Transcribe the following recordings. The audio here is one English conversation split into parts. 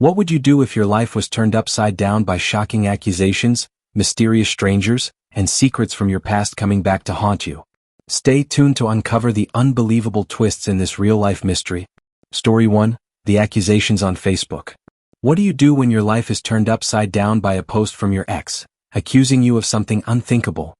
What would you do if your life was turned upside down by shocking accusations, mysterious strangers, and secrets from your past coming back to haunt you? Stay tuned to uncover the unbelievable twists in this real-life mystery. Story 1. The accusations on Facebook. What do you do when your life is turned upside down by a post from your ex, accusing you of something unthinkable?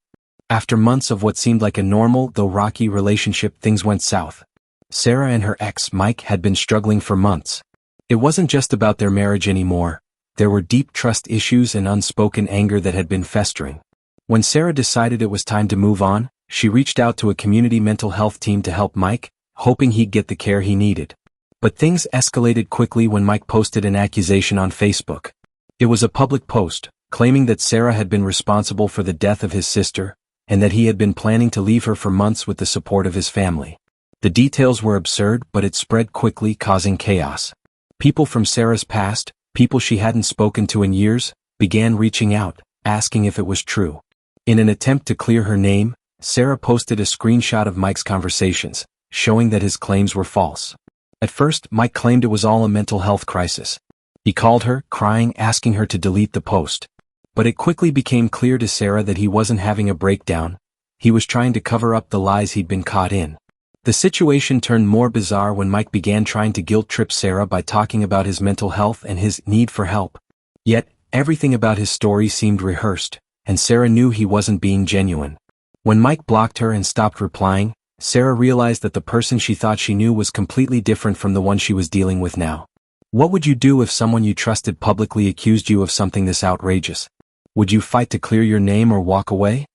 After months of what seemed like a normal, though rocky relationship, things went south. Sarah and her ex, Mike, had been struggling for months. It wasn't just about their marriage anymore. There were deep trust issues and unspoken anger that had been festering. When Sarah decided it was time to move on, she reached out to a community mental health team to help Mike, hoping he'd get the care he needed. But things escalated quickly when Mike posted an accusation on Facebook. It was a public post, claiming that Sarah had been responsible for the death of his sister, and that he had been planning to leave her for months with the support of his family. The details were absurd, but it spread quickly, causing chaos. People from Sarah's past, people she hadn't spoken to in years, began reaching out, asking if it was true. In an attempt to clear her name, Sarah posted a screenshot of Mike's conversations, showing that his claims were false. At first, Mike claimed it was all a mental health crisis. He called her, crying, asking her to delete the post. But it quickly became clear to Sarah that he wasn't having a breakdown. He was trying to cover up the lies he'd been caught in. The situation turned more bizarre when Mike began trying to guilt-trip Sarah by talking about his mental health and his need for help. Yet, everything about his story seemed rehearsed, and Sarah knew he wasn't being genuine. When Mike blocked her and stopped replying, Sarah realized that the person she thought she knew was completely different from the one she was dealing with now. What would you do if someone you trusted publicly accused you of something this outrageous? Would you fight to clear your name or walk away?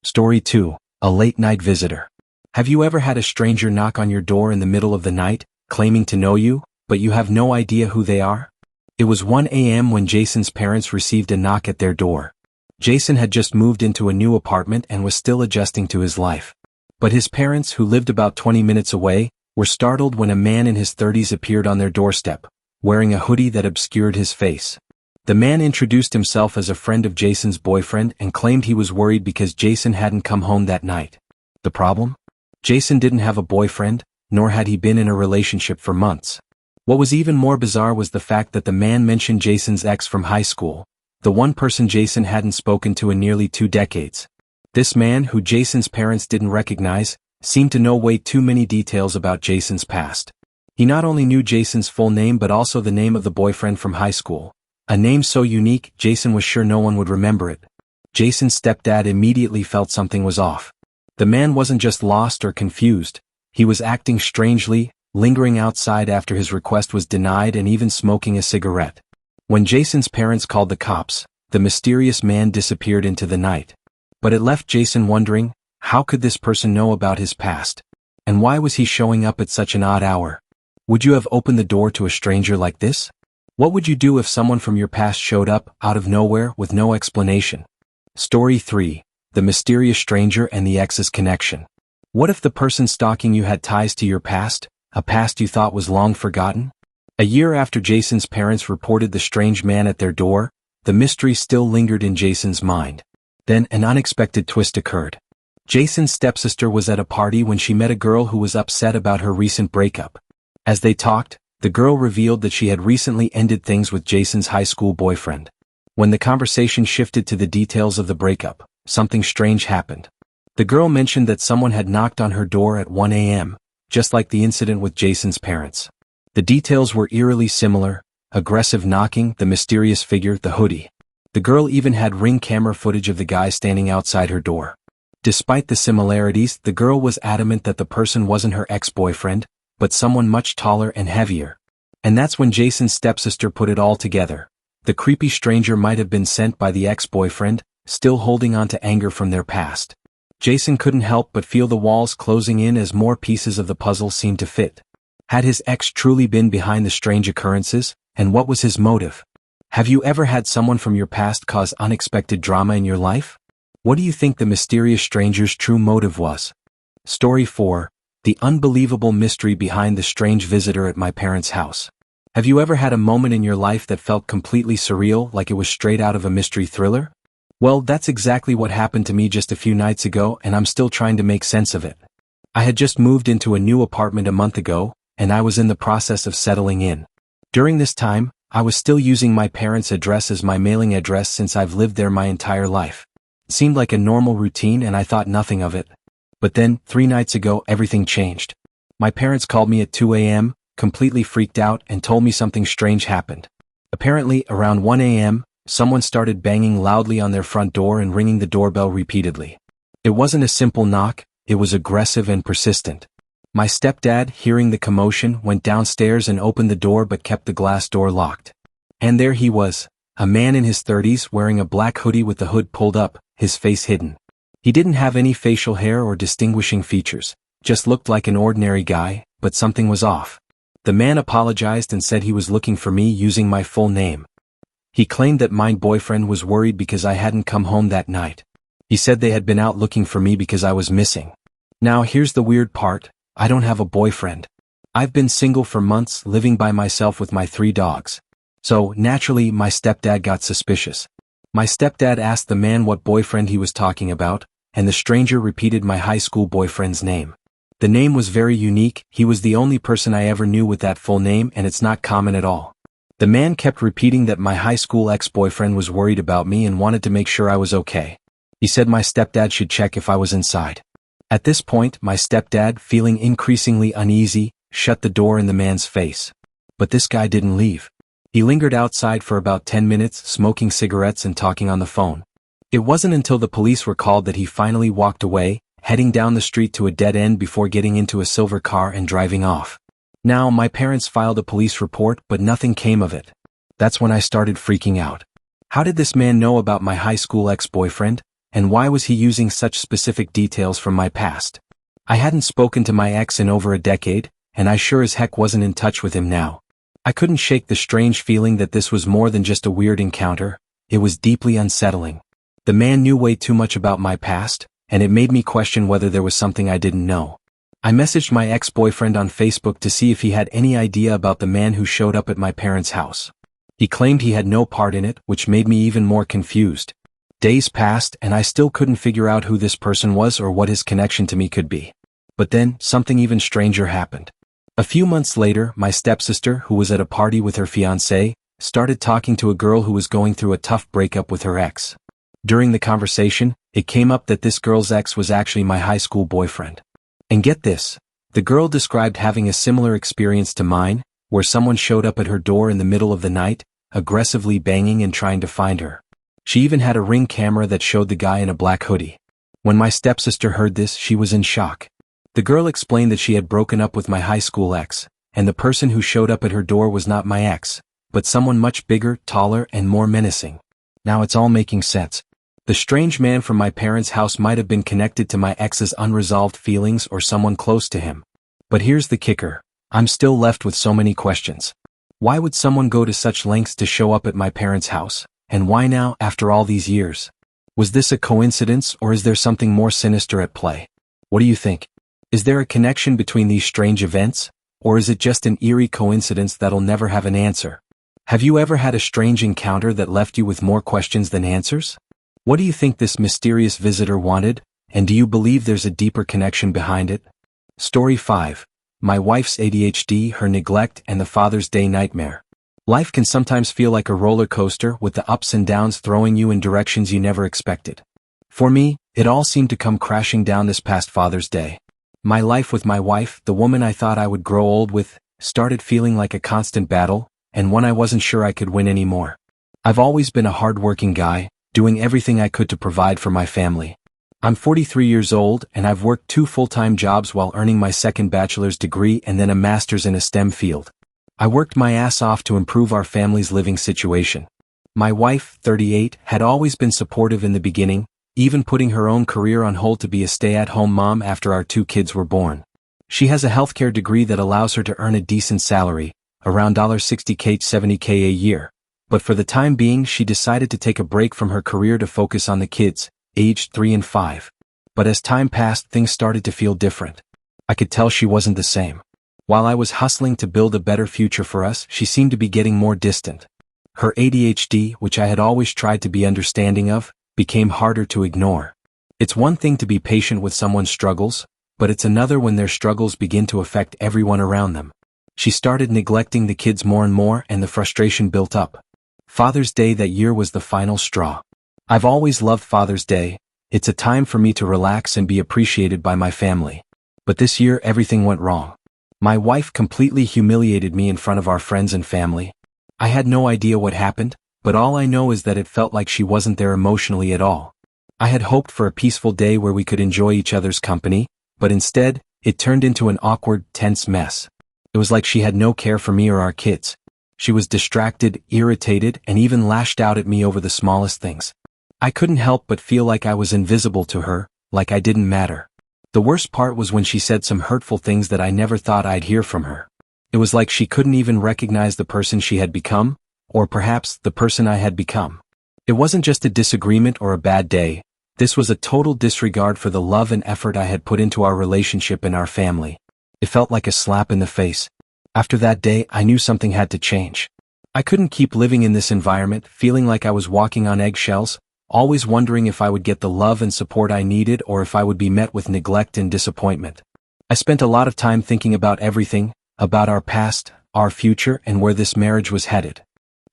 Story 2. A late-night visitor. Have you ever had a stranger knock on your door in the middle of the night, claiming to know you, but you have no idea who they are? It was 1 a.m. when Jason's parents received a knock at their door. Jason had just moved into a new apartment and was still adjusting to his life. But his parents, who lived about 20 minutes away, were startled when a man in his 30s appeared on their doorstep, wearing a hoodie that obscured his face. The man introduced himself as a friend of Jason's boyfriend and claimed he was worried because Jason hadn't come home that night. The problem? Jason didn't have a boyfriend, nor had he been in a relationship for months. What was even more bizarre was the fact that the man mentioned Jason's ex from high school, the one person Jason hadn't spoken to in nearly 2 decades. This man, who Jason's parents didn't recognize, seemed to know way too many details about Jason's past. He not only knew Jason's full name but also the name of the boyfriend from high school, a name so unique Jason was sure no one would remember it. Jason's stepdad immediately felt something was off. The man wasn't just lost or confused, he was acting strangely, lingering outside after his request was denied and even smoking a cigarette. When Jason's parents called the cops, the mysterious man disappeared into the night. But it left Jason wondering, how could this person know about his past? And why was he showing up at such an odd hour? Would you have opened the door to a stranger like this? What would you do if someone from your past showed up, out of nowhere, with no explanation? Story 3. The mysterious stranger and the ex's connection. What if the person stalking you had ties to your past, a past you thought was long forgotten? A year after Jason's parents reported the strange man at their door, the mystery still lingered in Jason's mind. Then an unexpected twist occurred. Jason's stepsister was at a party when she met a girl who was upset about her recent breakup. As they talked, the girl revealed that she had recently ended things with Jason's high school boyfriend. When the conversation shifted to the details of the breakup, something strange happened. The girl mentioned that someone had knocked on her door at 1 a.m., just like the incident with Jason's parents. The details were eerily similar: aggressive knocking, the mysterious figure, the hoodie. The girl even had Ring camera footage of the guy standing outside her door. Despite the similarities, the girl was adamant that the person wasn't her ex-boyfriend, but someone much taller and heavier. And that's when Jason's stepsister put it all together. The creepy stranger might have been sent by the ex-boyfriend, still holding on to anger from their past. Jason couldn't help but feel the walls closing in as more pieces of the puzzle seemed to fit. Had his ex truly been behind the strange occurrences, and what was his motive? Have you ever had someone from your past cause unexpected drama in your life? What do you think the mysterious stranger's true motive was? Story 4. The unbelievable mystery behind the strange visitor at my parents' house. Have you ever had a moment in your life that felt completely surreal, like it was straight out of a mystery thriller? Well, that's exactly what happened to me just a few nights ago, and I'm still trying to make sense of it. I had just moved into a new apartment a month ago, and I was in the process of settling in. During this time, I was still using my parents' address as my mailing address since I've lived there my entire life. It seemed like a normal routine and I thought nothing of it. But then, 3 nights ago, everything changed. My parents called me at 2 a.m., completely freaked out, and told me something strange happened. Apparently, around 1 a.m., someone started banging loudly on their front door and ringing the doorbell repeatedly. It wasn't a simple knock, it was aggressive and persistent. My stepdad, hearing the commotion, went downstairs and opened the door but kept the glass door locked. And there he was, a man in his 30s wearing a black hoodie with the hood pulled up, his face hidden. He didn't have any facial hair or distinguishing features, just looked like an ordinary guy, but something was off. The man apologized and said he was looking for me using my full name. He claimed that my boyfriend was worried because I hadn't come home that night. He said they had been out looking for me because I was missing. Now here's the weird part. I don't have a boyfriend. I've been single for months, living by myself with my 3 dogs. So, naturally, my stepdad got suspicious. My stepdad asked the man what boyfriend he was talking about, and the stranger repeated my high school boyfriend's name. The name was very unique, he was the only person I ever knew with that full name and it's not common at all. The man kept repeating that my high school ex-boyfriend was worried about me and wanted to make sure I was okay. He said my stepdad should check if I was inside. At this point, my stepdad, feeling increasingly uneasy, shut the door in the man's face. But this guy didn't leave. He lingered outside for about 10 minutes, smoking cigarettes and talking on the phone. It wasn't until the police were called that he finally walked away, heading down the street to a dead end before getting into a silver car and driving off. Now, my parents filed a police report, but nothing came of it. That's when I started freaking out. How did this man know about my high school ex-boyfriend? And why was he using such specific details from my past? I hadn't spoken to my ex in over a decade, and I sure as heck wasn't in touch with him now. I couldn't shake the strange feeling that this was more than just a weird encounter, it was deeply unsettling. The man knew way too much about my past, and it made me question whether there was something I didn't know. I messaged my ex-boyfriend on Facebook to see if he had any idea about the man who showed up at my parents' house. He claimed he had no part in it, which made me even more confused. Days passed and I still couldn't figure out who this person was or what his connection to me could be. But then, something even stranger happened. A few months later, my stepsister, who was at a party with her fiancé, started talking to a girl who was going through a tough breakup with her ex. During the conversation, it came up that this girl's ex was actually my high school boyfriend. And get this, the girl described having a similar experience to mine, where someone showed up at her door in the middle of the night, aggressively banging and trying to find her. She even had a Ring camera that showed the guy in a black hoodie. When my stepsister heard this, she was in shock. The girl explained that she had broken up with my high school ex, and the person who showed up at her door was not my ex, but someone much bigger, taller, and more menacing. Now it's all making sense. The strange man from my parents' house might have been connected to my ex's unresolved feelings or someone close to him. But here's the kicker. I'm still left with so many questions. Why would someone go to such lengths to show up at my parents' house? And why now, after all these years? Was this a coincidence or is there something more sinister at play? What do you think? Is there a connection between these strange events? Or is it just an eerie coincidence that'll never have an answer? Have you ever had a strange encounter that left you with more questions than answers? What do you think this mysterious visitor wanted? And do you believe there's a deeper connection behind it? Story 5. My wife's ADHD, her neglect, and the Father's Day nightmare. Life can sometimes feel like a roller coaster with the ups and downs throwing you in directions you never expected. For me, it all seemed to come crashing down this past Father's Day. My life with my wife, the woman I thought I would grow old with, started feeling like a constant battle, and one I wasn't sure I could win anymore. I've always been a hard-working guy, doing everything I could to provide for my family. I'm 43 years old and I've worked 2 full-time jobs while earning my second bachelor's degree and then a master's in a STEM field. I worked my ass off to improve our family's living situation. My wife, 38, had always been supportive in the beginning, even putting her own career on hold to be a stay-at-home mom after our 2 kids were born. She has a healthcare degree that allows her to earn a decent salary, around $60K to $70K a year. But for the time being, she decided to take a break from her career to focus on the kids, aged 3 and 5. But as time passed, things started to feel different. I could tell she wasn't the same. While I was hustling to build a better future for us, she seemed to be getting more distant. Her ADHD, which I had always tried to be understanding of, became harder to ignore. It's one thing to be patient with someone's struggles, but it's another when their struggles begin to affect everyone around them. She started neglecting the kids more and more, and the frustration built up. Father's Day that year was the final straw. I've always loved Father's Day. It's a time for me to relax and be appreciated by my family. But this year everything went wrong. My wife completely humiliated me in front of our friends and family. I had no idea what happened, but all I know is that it felt like she wasn't there emotionally at all. I had hoped for a peaceful day where we could enjoy each other's company, but instead, it turned into an awkward, tense mess. It was like she had no care for me or our kids. She was distracted, irritated, and even lashed out at me over the smallest things. I couldn't help but feel like I was invisible to her, like I didn't matter. The worst part was when she said some hurtful things that I never thought I'd hear from her. It was like she couldn't even recognize the person she had become, or perhaps the person I had become. It wasn't just a disagreement or a bad day. This was a total disregard for the love and effort I had put into our relationship and our family. It felt like a slap in the face. After that day, I knew something had to change. I couldn't keep living in this environment, feeling like I was walking on eggshells, always wondering if I would get the love and support I needed or if I would be met with neglect and disappointment. I spent a lot of time thinking about everything, about our past, our future, and where this marriage was headed.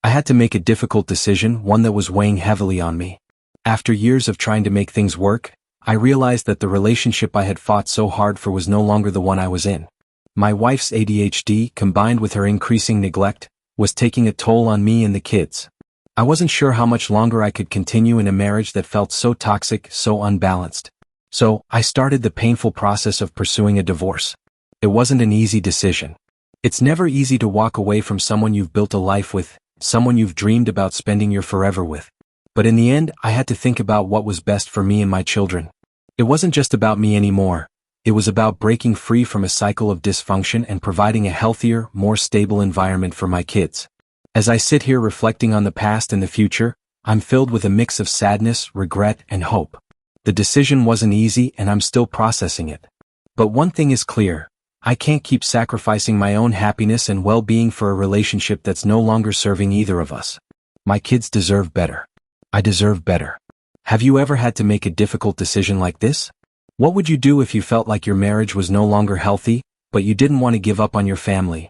I had to make a difficult decision, one that was weighing heavily on me. After years of trying to make things work, I realized that the relationship I had fought so hard for was no longer the one I was in. My wife's ADHD, combined with her increasing neglect, was taking a toll on me and the kids. I wasn't sure how much longer I could continue in a marriage that felt so toxic, so unbalanced. So, I started the painful process of pursuing a divorce. It wasn't an easy decision. It's never easy to walk away from someone you've built a life with, someone you've dreamed about spending your forever with. But in the end, I had to think about what was best for me and my children. It wasn't just about me anymore. It was about breaking free from a cycle of dysfunction and providing a healthier, more stable environment for my kids. As I sit here reflecting on the past and the future, I'm filled with a mix of sadness, regret, and hope. The decision wasn't easy and I'm still processing it. But one thing is clear. I can't keep sacrificing my own happiness and well-being for a relationship that's no longer serving either of us. My kids deserve better. I deserve better. Have you ever had to make a difficult decision like this? What would you do if you felt like your marriage was no longer healthy, but you didn't want to give up on your family?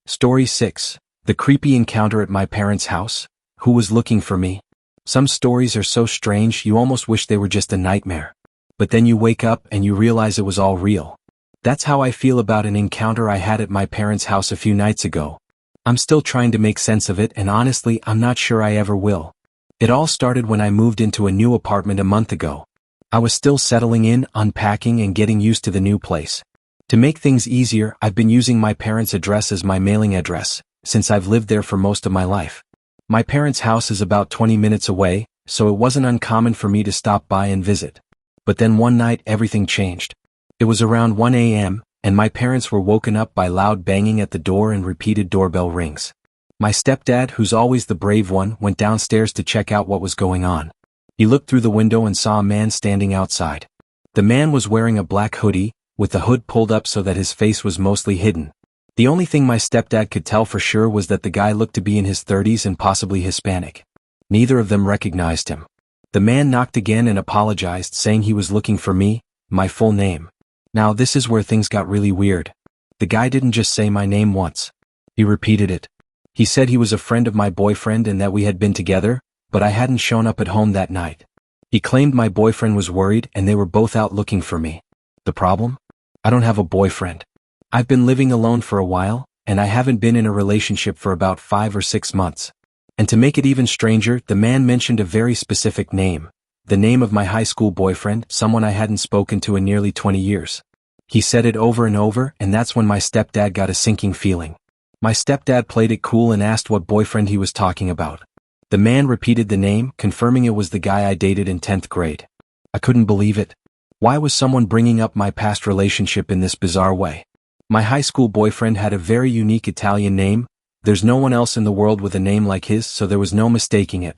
Story 6. The creepy encounter at my parents' house. Who was looking for me? Some stories are so strange you almost wish they were just a nightmare. But then you wake up and you realize it was all real. That's how I feel about an encounter I had at my parents' house a few nights ago. I'm still trying to make sense of it, and honestly, I'm not sure I ever will. It all started when I moved into a new apartment a month ago. I was still settling in, unpacking, and getting used to the new place. To make things easier, I've been using my parents' address as my mailing address, since I've lived there for most of my life. My parents' house is about 20 minutes away, so it wasn't uncommon for me to stop by and visit. But then one night everything changed. It was around 1 a.m., and my parents were woken up by loud banging at the door and repeated doorbell rings. My stepdad, who's always the brave one, went downstairs to check out what was going on. He looked through the window and saw a man standing outside. The man was wearing a black hoodie, with the hood pulled up so that his face was mostly hidden. The only thing my stepdad could tell for sure was that the guy looked to be in his 30s and possibly Hispanic. Neither of them recognized him. The man knocked again and apologized, saying he was looking for me, my full name. Now this is where things got really weird. The guy didn't just say my name once. He repeated it. He said he was a friend of my boyfriend and that we had been together, but I hadn't shown up at home that night. He claimed my boyfriend was worried and they were both out looking for me. The problem? I don't have a boyfriend. I've been living alone for a while, and I haven't been in a relationship for about 5 or 6 months. And to make it even stranger, the man mentioned a very specific name. The name of my high school boyfriend, someone I hadn't spoken to in nearly 20 years. He said it over and over, and that's when my stepdad got a sinking feeling. My stepdad played it cool and asked what boyfriend he was talking about. The man repeated the name, confirming it was the guy I dated in 10th grade. I couldn't believe it. Why was someone bringing up my past relationship in this bizarre way? My high school boyfriend had a very unique Italian name. There's no one else in the world with a name like his, so there was no mistaking it.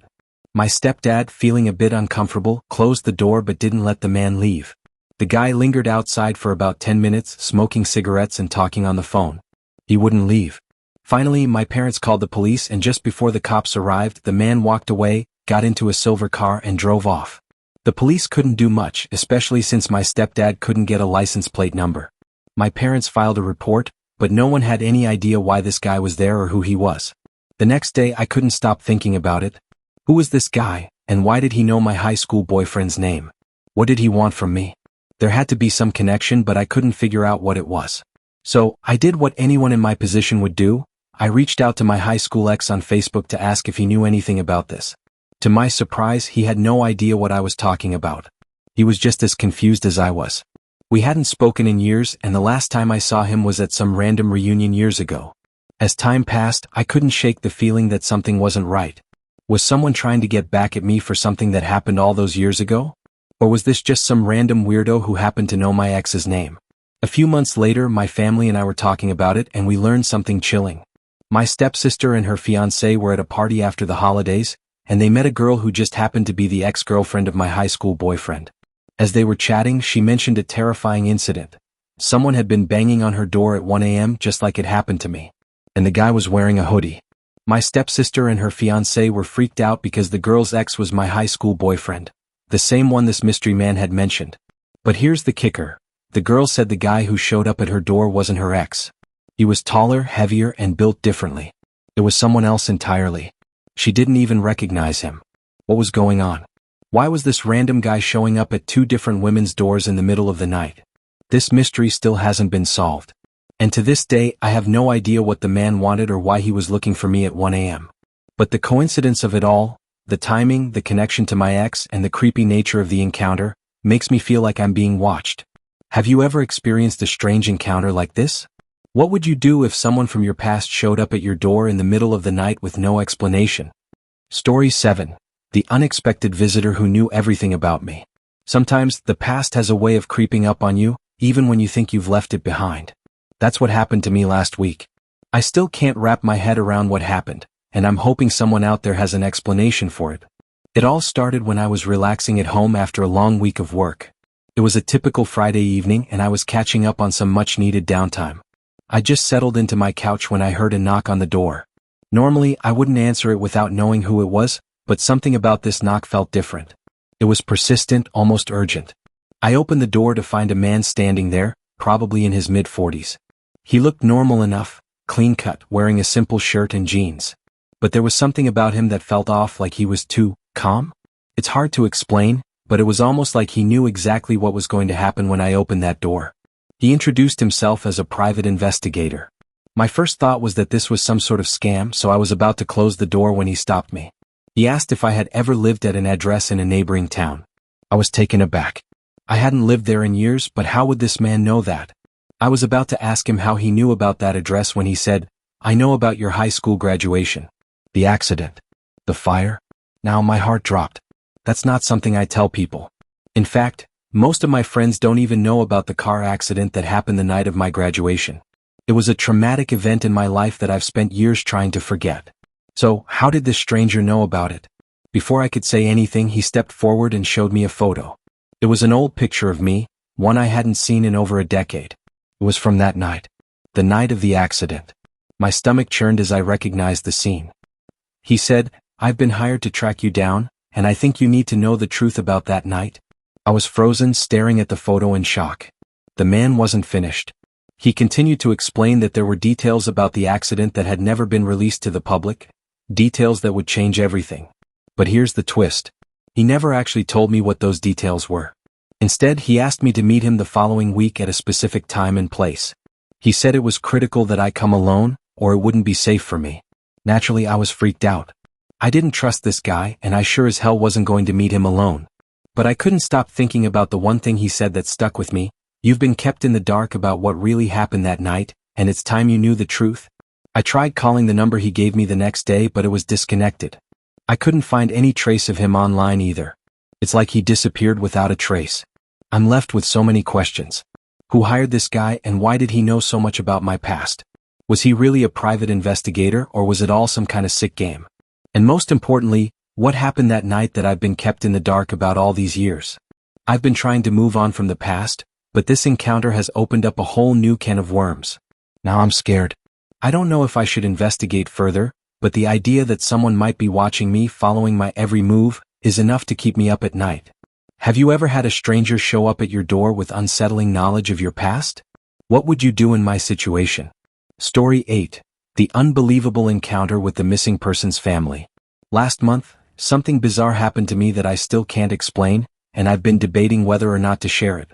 My stepdad, feeling a bit uncomfortable, closed the door but didn't let the man leave. The guy lingered outside for about 10 minutes, smoking cigarettes and talking on the phone. He wouldn't leave. Finally, my parents called the police, and just before the cops arrived, the man walked away, got into a silver car and drove off. The police couldn't do much, especially since my stepdad couldn't get a license plate number. My parents filed a report, but no one had any idea why this guy was there or who he was. The next day I couldn't stop thinking about it. Who was this guy, and why did he know my high school boyfriend's name? What did he want from me? There had to be some connection, but I couldn't figure out what it was. So, I did what anyone in my position would do. I reached out to my high school ex on Facebook to ask if he knew anything about this. To my surprise, he had no idea what I was talking about. He was just as confused as I was. We hadn't spoken in years, and the last time I saw him was at some random reunion years ago. As time passed, I couldn't shake the feeling that something wasn't right. Was someone trying to get back at me for something that happened all those years ago? Or was this just some random weirdo who happened to know my ex's name? A few months later, my family and I were talking about it, and we learned something chilling. My stepsister and her fiancé were at a party after the holidays, and they met a girl who just happened to be the ex-girlfriend of my high school boyfriend. As they were chatting, she mentioned a terrifying incident. Someone had been banging on her door at 1 a.m. just like it happened to me. And the guy was wearing a hoodie. My stepsister and her fiancé were freaked out because the girl's ex was my high school boyfriend, the same one this mystery man had mentioned. But here's the kicker. The girl said the guy who showed up at her door wasn't her ex. He was taller, heavier, and built differently. It was someone else entirely. She didn't even recognize him. What was going on? Why was this random guy showing up at two different women's doors in the middle of the night? This mystery still hasn't been solved. And to this day, I have no idea what the man wanted or why he was looking for me at 1 a.m. But the coincidence of it all, the timing, the connection to my ex, and the creepy nature of the encounter, makes me feel like I'm being watched. Have you ever experienced a strange encounter like this? What would you do if someone from your past showed up at your door in the middle of the night with no explanation? Story 7. The unexpected visitor who knew everything about me. Sometimes, the past has a way of creeping up on you, even when you think you've left it behind. That's what happened to me last week. I still can't wrap my head around what happened, and I'm hoping someone out there has an explanation for it. It all started when I was relaxing at home after a long week of work. It was a typical Friday evening, and I was catching up on some much-needed downtime. I just settled into my couch when I heard a knock on the door. Normally, I wouldn't answer it without knowing who it was, but something about this knock felt different. It was persistent, almost urgent. I opened the door to find a man standing there, probably in his mid-40s. He looked normal enough, clean-cut, wearing a simple shirt and jeans. But there was something about him that felt off, like he was too calm? It's hard to explain, but it was almost like he knew exactly what was going to happen when I opened that door. He introduced himself as a private investigator. My first thought was that this was some sort of scam, so I was about to close the door when he stopped me. He asked if I had ever lived at an address in a neighboring town. I was taken aback. I hadn't lived there in years, but how would this man know that? I was about to ask him how he knew about that address when he said, "I know about your high school graduation. The accident. The fire." Now my heart dropped. That's not something I tell people. In fact, most of my friends don't even know about the car accident that happened the night of my graduation. It was a traumatic event in my life that I've spent years trying to forget. So, how did this stranger know about it? Before I could say anything, he stepped forward and showed me a photo. It was an old picture of me, one I hadn't seen in over a decade. It was from that night. The night of the accident. My stomach churned as I recognized the scene. He said, "I've been hired to track you down, and I think you need to know the truth about that night." I was frozen, staring at the photo in shock. The man wasn't finished. He continued to explain that there were details about the accident that had never been released to the public, details that would change everything. But here's the twist. He never actually told me what those details were. Instead, he asked me to meet him the following week at a specific time and place. He said it was critical that I come alone, or it wouldn't be safe for me. Naturally, I was freaked out. I didn't trust this guy, and I sure as hell wasn't going to meet him alone. But I couldn't stop thinking about the one thing he said that stuck with me. "You've been kept in the dark about what really happened that night, and it's time you knew the truth." I tried calling the number he gave me the next day, but it was disconnected. I couldn't find any trace of him online either. It's like he disappeared without a trace. I'm left with so many questions. Who hired this guy, and why did he know so much about my past? Was he really a private investigator, or was it all some kind of sick game? And most importantly, what happened that night that I've been kept in the dark about all these years? I've been trying to move on from the past, but this encounter has opened up a whole new can of worms. Now I'm scared. I don't know if I should investigate further, but the idea that someone might be watching me, following my every move, is enough to keep me up at night. Have you ever had a stranger show up at your door with unsettling knowledge of your past? What would you do in my situation? Story 8. The unbelievable encounter with the missing person's family. Last month, something bizarre happened to me that I still can't explain, and I've been debating whether or not to share it.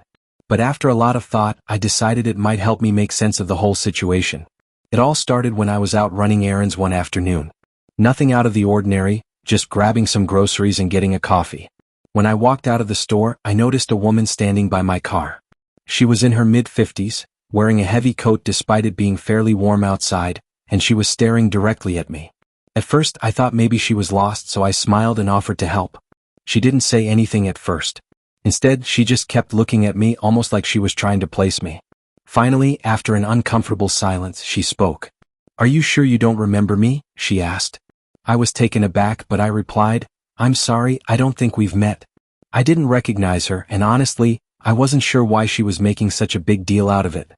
But after a lot of thought, I decided it might help me make sense of the whole situation. It all started when I was out running errands one afternoon. Nothing out of the ordinary, just grabbing some groceries and getting a coffee. When I walked out of the store, I noticed a woman standing by my car. She was in her mid-50s, wearing a heavy coat despite it being fairly warm outside, and she was staring directly at me. At first, I thought maybe she was lost, so I smiled and offered to help. She didn't say anything at first. Instead, she just kept looking at me almost like she was trying to place me. Finally, after an uncomfortable silence, she spoke. "Are you sure you don't remember me?" she asked. I was taken aback, but I replied, "I'm sorry, I don't think we've met." I didn't recognize her, and honestly, I wasn't sure why she was making such a big deal out of it.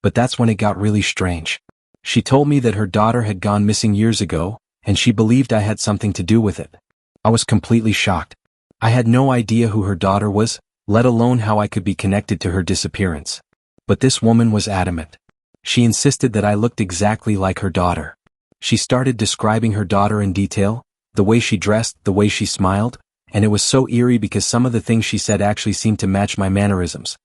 But that's when it got really strange. She told me that her daughter had gone missing years ago, and she believed I had something to do with it. I was completely shocked. I had no idea who her daughter was, let alone how I could be connected to her disappearance. But this woman was adamant. She insisted that I looked exactly like her daughter. She started describing her daughter in detail, the way she dressed, the way she smiled, and it was so eerie because some of the things she said actually seemed to match my mannerisms.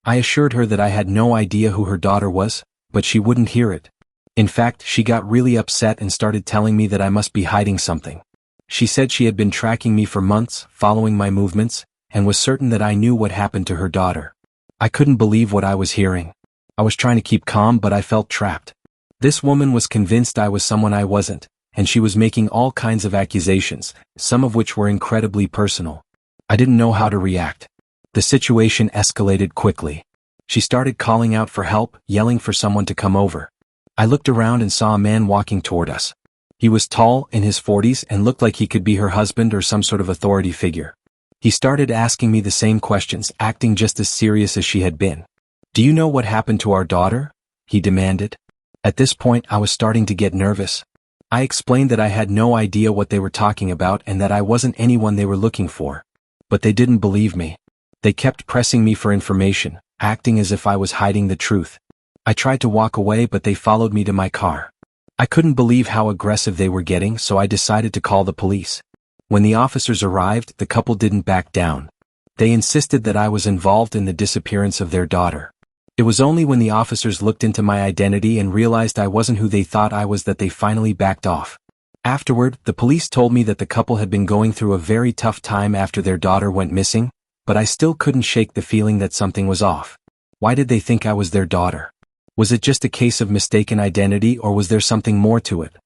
I assured her that I had no idea who her daughter was, but she wouldn't hear it. In fact, she got really upset and started telling me that I must be hiding something. She said she had been tracking me for months, following my movements, and was certain that I knew what happened to her daughter. I couldn't believe what I was hearing. I was trying to keep calm, but I felt trapped. This woman was convinced I was someone I wasn't, and she was making all kinds of accusations, some of which were incredibly personal. I didn't know how to react. The situation escalated quickly. She started calling out for help, yelling for someone to come over. I looked around and saw a man walking toward us. He was tall, in his 40s, and looked like he could be her husband or some sort of authority figure. He started asking me the same questions, acting just as serious as she had been. "Do you know what happened to our daughter?" he demanded. At this point, I was starting to get nervous. I explained that I had no idea what they were talking about and that I wasn't anyone they were looking for. But they didn't believe me. They kept pressing me for information, acting as if I was hiding the truth. I tried to walk away, but they followed me to my car. I couldn't believe how aggressive they were getting, so I decided to call the police. When the officers arrived, the couple didn't back down. They insisted that I was involved in the disappearance of their daughter. It was only when the officers looked into my identity and realized I wasn't who they thought I was that they finally backed off. Afterward, the police told me that the couple had been going through a very tough time after their daughter went missing, but I still couldn't shake the feeling that something was off. Why did they think I was their daughter? Was it just a case of mistaken identity, or was there something more to it?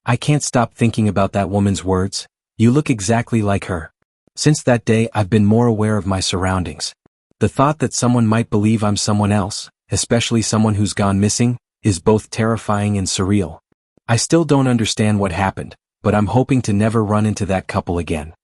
I can't stop thinking about that woman's words. "You look exactly like her." Since that day, I've been more aware of my surroundings. The thought that someone might believe I'm someone else, especially someone who's gone missing, is both terrifying and surreal. I still don't understand what happened, but I'm hoping to never run into that couple again.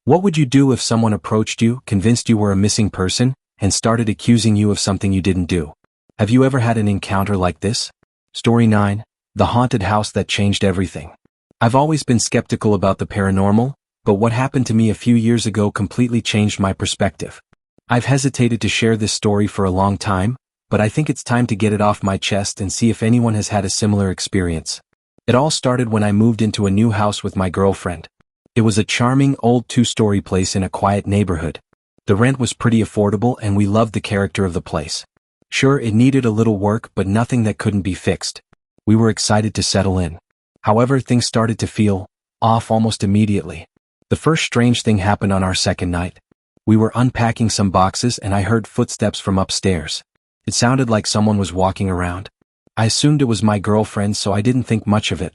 What would you do if someone approached you, convinced you were a missing person, and started accusing you of something you didn't do? Have you ever had an encounter like this? Story 9. The haunted house that changed everything. I've always been skeptical about the paranormal, but what happened to me a few years ago completely changed my perspective. I've hesitated to share this story for a long time, but I think it's time to get it off my chest and see if anyone has had a similar experience. It all started when I moved into a new house with my girlfriend. It was a charming old 2-story place in a quiet neighborhood. The rent was pretty affordable and we loved the character of the place. Sure, it needed a little work, but nothing that couldn't be fixed. We were excited to settle in. However, things started to feel off almost immediately. The first strange thing happened on our second night. We were unpacking some boxes and I heard footsteps from upstairs. It sounded like someone was walking around. I assumed it was my girlfriend, so I didn't think much of it.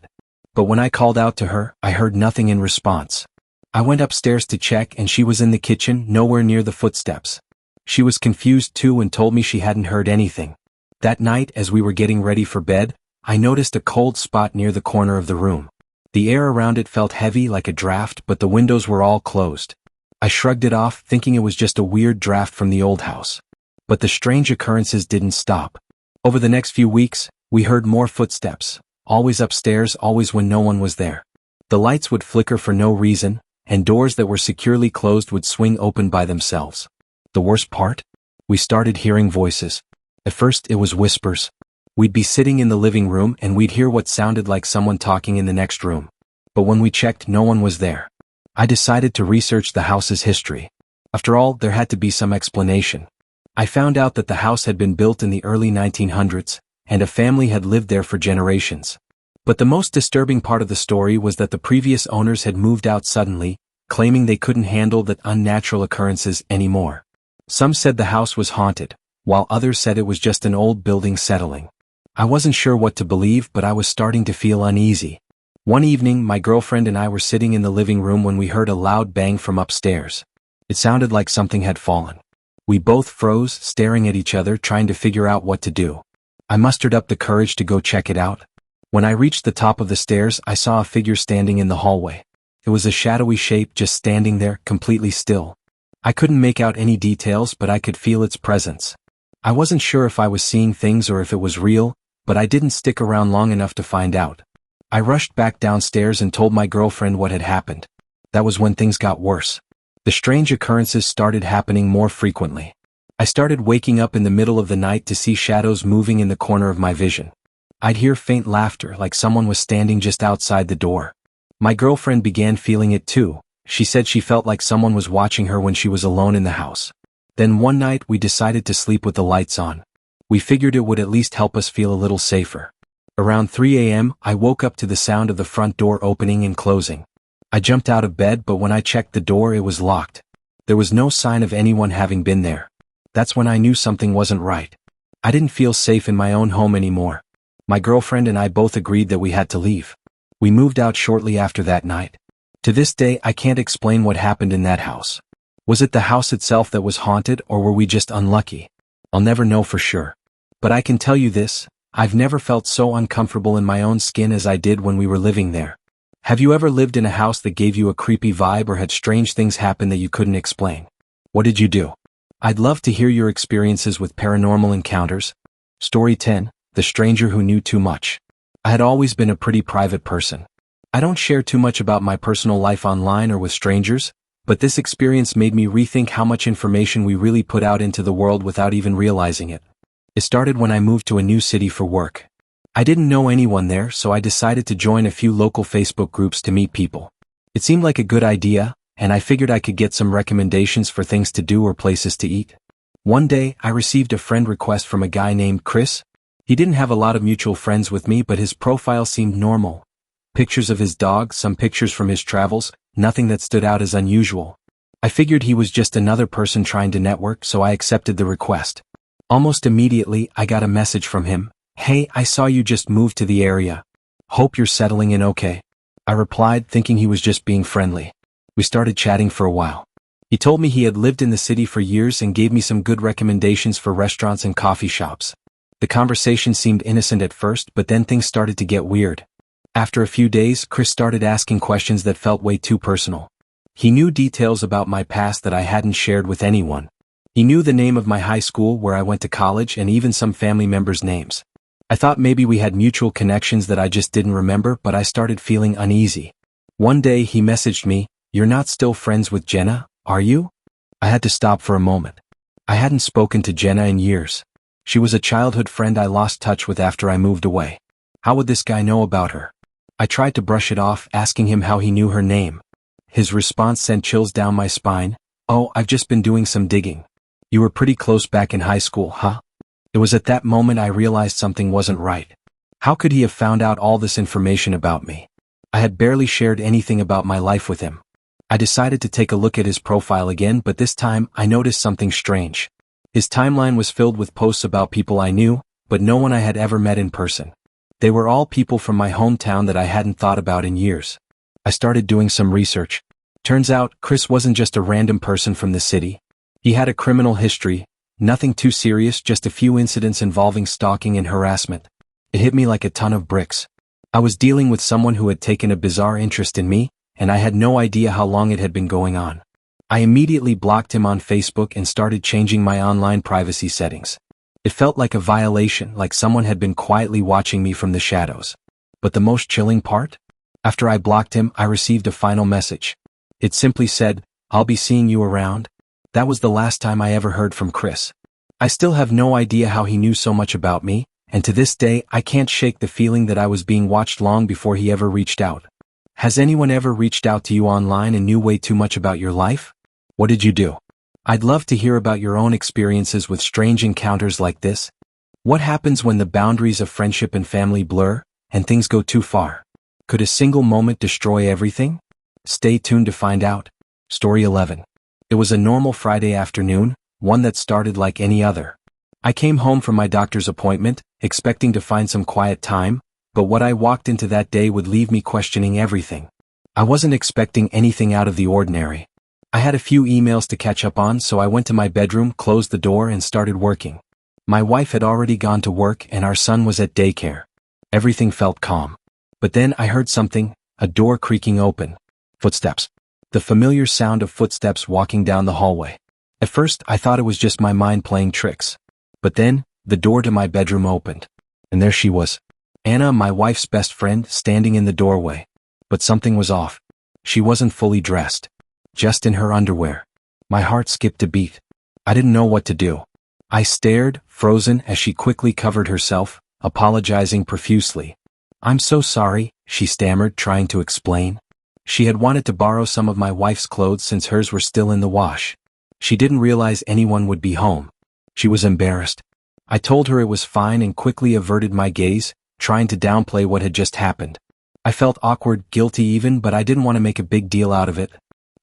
But when I called out to her, I heard nothing in response. I went upstairs to check and she was in the kitchen, nowhere near the footsteps. She was confused too and told me she hadn't heard anything. That night, as we were getting ready for bed, I noticed a cold spot near the corner of the room. The air around it felt heavy like a draft, but the windows were all closed. I shrugged it off, thinking it was just a weird draft from the old house. But the strange occurrences didn't stop. Over the next few weeks, we heard more footsteps, always upstairs, always when no one was there. The lights would flicker for no reason, and doors that were securely closed would swing open by themselves. The worst part? We started hearing voices. At first it was whispers. We'd be sitting in the living room and we'd hear what sounded like someone talking in the next room. But when we checked, no one was there. I decided to research the house's history. After all, there had to be some explanation. I found out that the house had been built in the early 1900s, and a family had lived there for generations. But the most disturbing part of the story was that the previous owners had moved out suddenly, claiming they couldn't handle the unnatural occurrences anymore. Some said the house was haunted, while others said it was just an old building settling. I wasn't sure what to believe, but I was starting to feel uneasy. One evening, my girlfriend and I were sitting in the living room when we heard a loud bang from upstairs. It sounded like something had fallen. We both froze, staring at each other, trying to figure out what to do. I mustered up the courage to go check it out. When I reached the top of the stairs, I saw a figure standing in the hallway. It was a shadowy shape just standing there, completely still. I couldn't make out any details, but I could feel its presence. I wasn't sure if I was seeing things or if it was real, but I didn't stick around long enough to find out. I rushed back downstairs and told my girlfriend what had happened. That was when things got worse. The strange occurrences started happening more frequently. I started waking up in the middle of the night to see shadows moving in the corner of my vision. I'd hear faint laughter, like someone was standing just outside the door. My girlfriend began feeling it too. She said she felt like someone was watching her when she was alone in the house. Then one night we decided to sleep with the lights on. We figured it would at least help us feel a little safer. Around 3 a.m., I woke up to the sound of the front door opening and closing. I jumped out of bed, but when I checked the door, it was locked. There was no sign of anyone having been there. That's when I knew something wasn't right. I didn't feel safe in my own home anymore. My girlfriend and I both agreed that we had to leave. We moved out shortly after that night. To this day, I can't explain what happened in that house. Was it the house itself that was haunted, or were we just unlucky? I'll never know for sure. But I can tell you this, I've never felt so uncomfortable in my own skin as I did when we were living there. Have you ever lived in a house that gave you a creepy vibe or had strange things happen that you couldn't explain? What did you do? I'd love to hear your experiences with paranormal encounters. Story 10, The Stranger Who Knew Too Much. I had always been a pretty private person. I don't share too much about my personal life online or with strangers, but this experience made me rethink how much information we really put out into the world without even realizing it. It started when I moved to a new city for work. I didn't know anyone there, so I decided to join a few local Facebook groups to meet people. It seemed like a good idea, and I figured I could get some recommendations for things to do or places to eat. One day, I received a friend request from a guy named Chris. He didn't have a lot of mutual friends with me, but his profile seemed normal. Pictures of his dog, some pictures from his travels, nothing that stood out as unusual. I figured he was just another person trying to network, so I accepted the request. Almost immediately, I got a message from him. "Hey, I saw you just moved to the area. Hope you're settling in okay." I replied, thinking he was just being friendly. We started chatting for a while. He told me he had lived in the city for years and gave me some good recommendations for restaurants and coffee shops. The conversation seemed innocent at first, but then things started to get weird. After a few days, Chris started asking questions that felt way too personal. He knew details about my past that I hadn't shared with anyone. He knew the name of my high school, where I went to college, and even some family members' names. I thought maybe we had mutual connections that I just didn't remember, but I started feeling uneasy. One day he messaged me, "You're not still friends with Jenna, are you?" I had to stop for a moment. I hadn't spoken to Jenna in years. She was a childhood friend I lost touch with after I moved away. How would this guy know about her? I tried to brush it off, asking him how he knew her name. His response sent chills down my spine. "Oh, I've just been doing some digging. You were pretty close back in high school, huh?" It was at that moment I realized something wasn't right. How could he have found out all this information about me? I had barely shared anything about my life with him. I decided to take a look at his profile again, but this time I noticed something strange. His timeline was filled with posts about people I knew, but no one I had ever met in person. They were all people from my hometown that I hadn't thought about in years. I started doing some research. Turns out, Chris wasn't just a random person from the city. He had a criminal history, nothing too serious, just a few incidents involving stalking and harassment. It hit me like a ton of bricks. I was dealing with someone who had taken a bizarre interest in me, and I had no idea how long it had been going on. I immediately blocked him on Facebook and started changing my online privacy settings. It felt like a violation, like someone had been quietly watching me from the shadows. But the most chilling part? After I blocked him, I received a final message. It simply said, "I'll be seeing you around." That was the last time I ever heard from Chris. I still have no idea how he knew so much about me, and to this day I can't shake the feeling that I was being watched long before he ever reached out. Has anyone ever reached out to you online and knew way too much about your life? What did you do? I'd love to hear about your own experiences with strange encounters like this. What happens when the boundaries of friendship and family blur, and things go too far? Could a single moment destroy everything? Stay tuned to find out. Story 11. It was a normal Friday afternoon, one that started like any other. I came home from my doctor's appointment, expecting to find some quiet time, but what I walked into that day would leave me questioning everything. I wasn't expecting anything out of the ordinary. I had a few emails to catch up on, so I went to my bedroom, closed the door, and started working. My wife had already gone to work and our son was at daycare. Everything felt calm. But then I heard something, a door creaking open. Footsteps. The familiar sound of footsteps walking down the hallway. At first, I thought it was just my mind playing tricks. But then, the door to my bedroom opened. And there she was. Anna, my wife's best friend, standing in the doorway. But something was off. She wasn't fully dressed. Just in her underwear. My heart skipped a beat. I didn't know what to do. I stared, frozen, as she quickly covered herself, apologizing profusely. "I'm so sorry," she stammered, trying to explain. She had wanted to borrow some of my wife's clothes since hers were still in the wash. She didn't realize anyone would be home. She was embarrassed. I told her it was fine and quickly averted my gaze, trying to downplay what had just happened. I felt awkward, guilty even, but I didn't want to make a big deal out of it.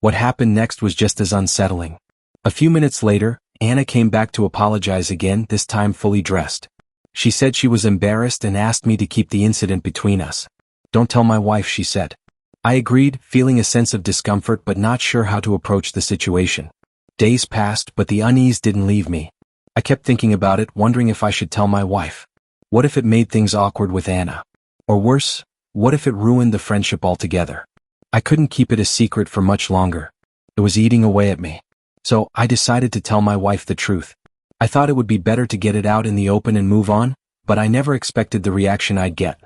What happened next was just as unsettling. A few minutes later, Anna came back to apologize again, this time fully dressed. She said she was embarrassed and asked me to keep the incident between us. "Don't tell my wife," she said. I agreed, feeling a sense of discomfort but not sure how to approach the situation. Days passed, but the unease didn't leave me. I kept thinking about it, wondering if I should tell my wife. What if it made things awkward with Anna? Or worse, what if it ruined the friendship altogether? I couldn't keep it a secret for much longer. It was eating away at me. So, I decided to tell my wife the truth. I thought it would be better to get it out in the open and move on, but I never expected the reaction I'd get.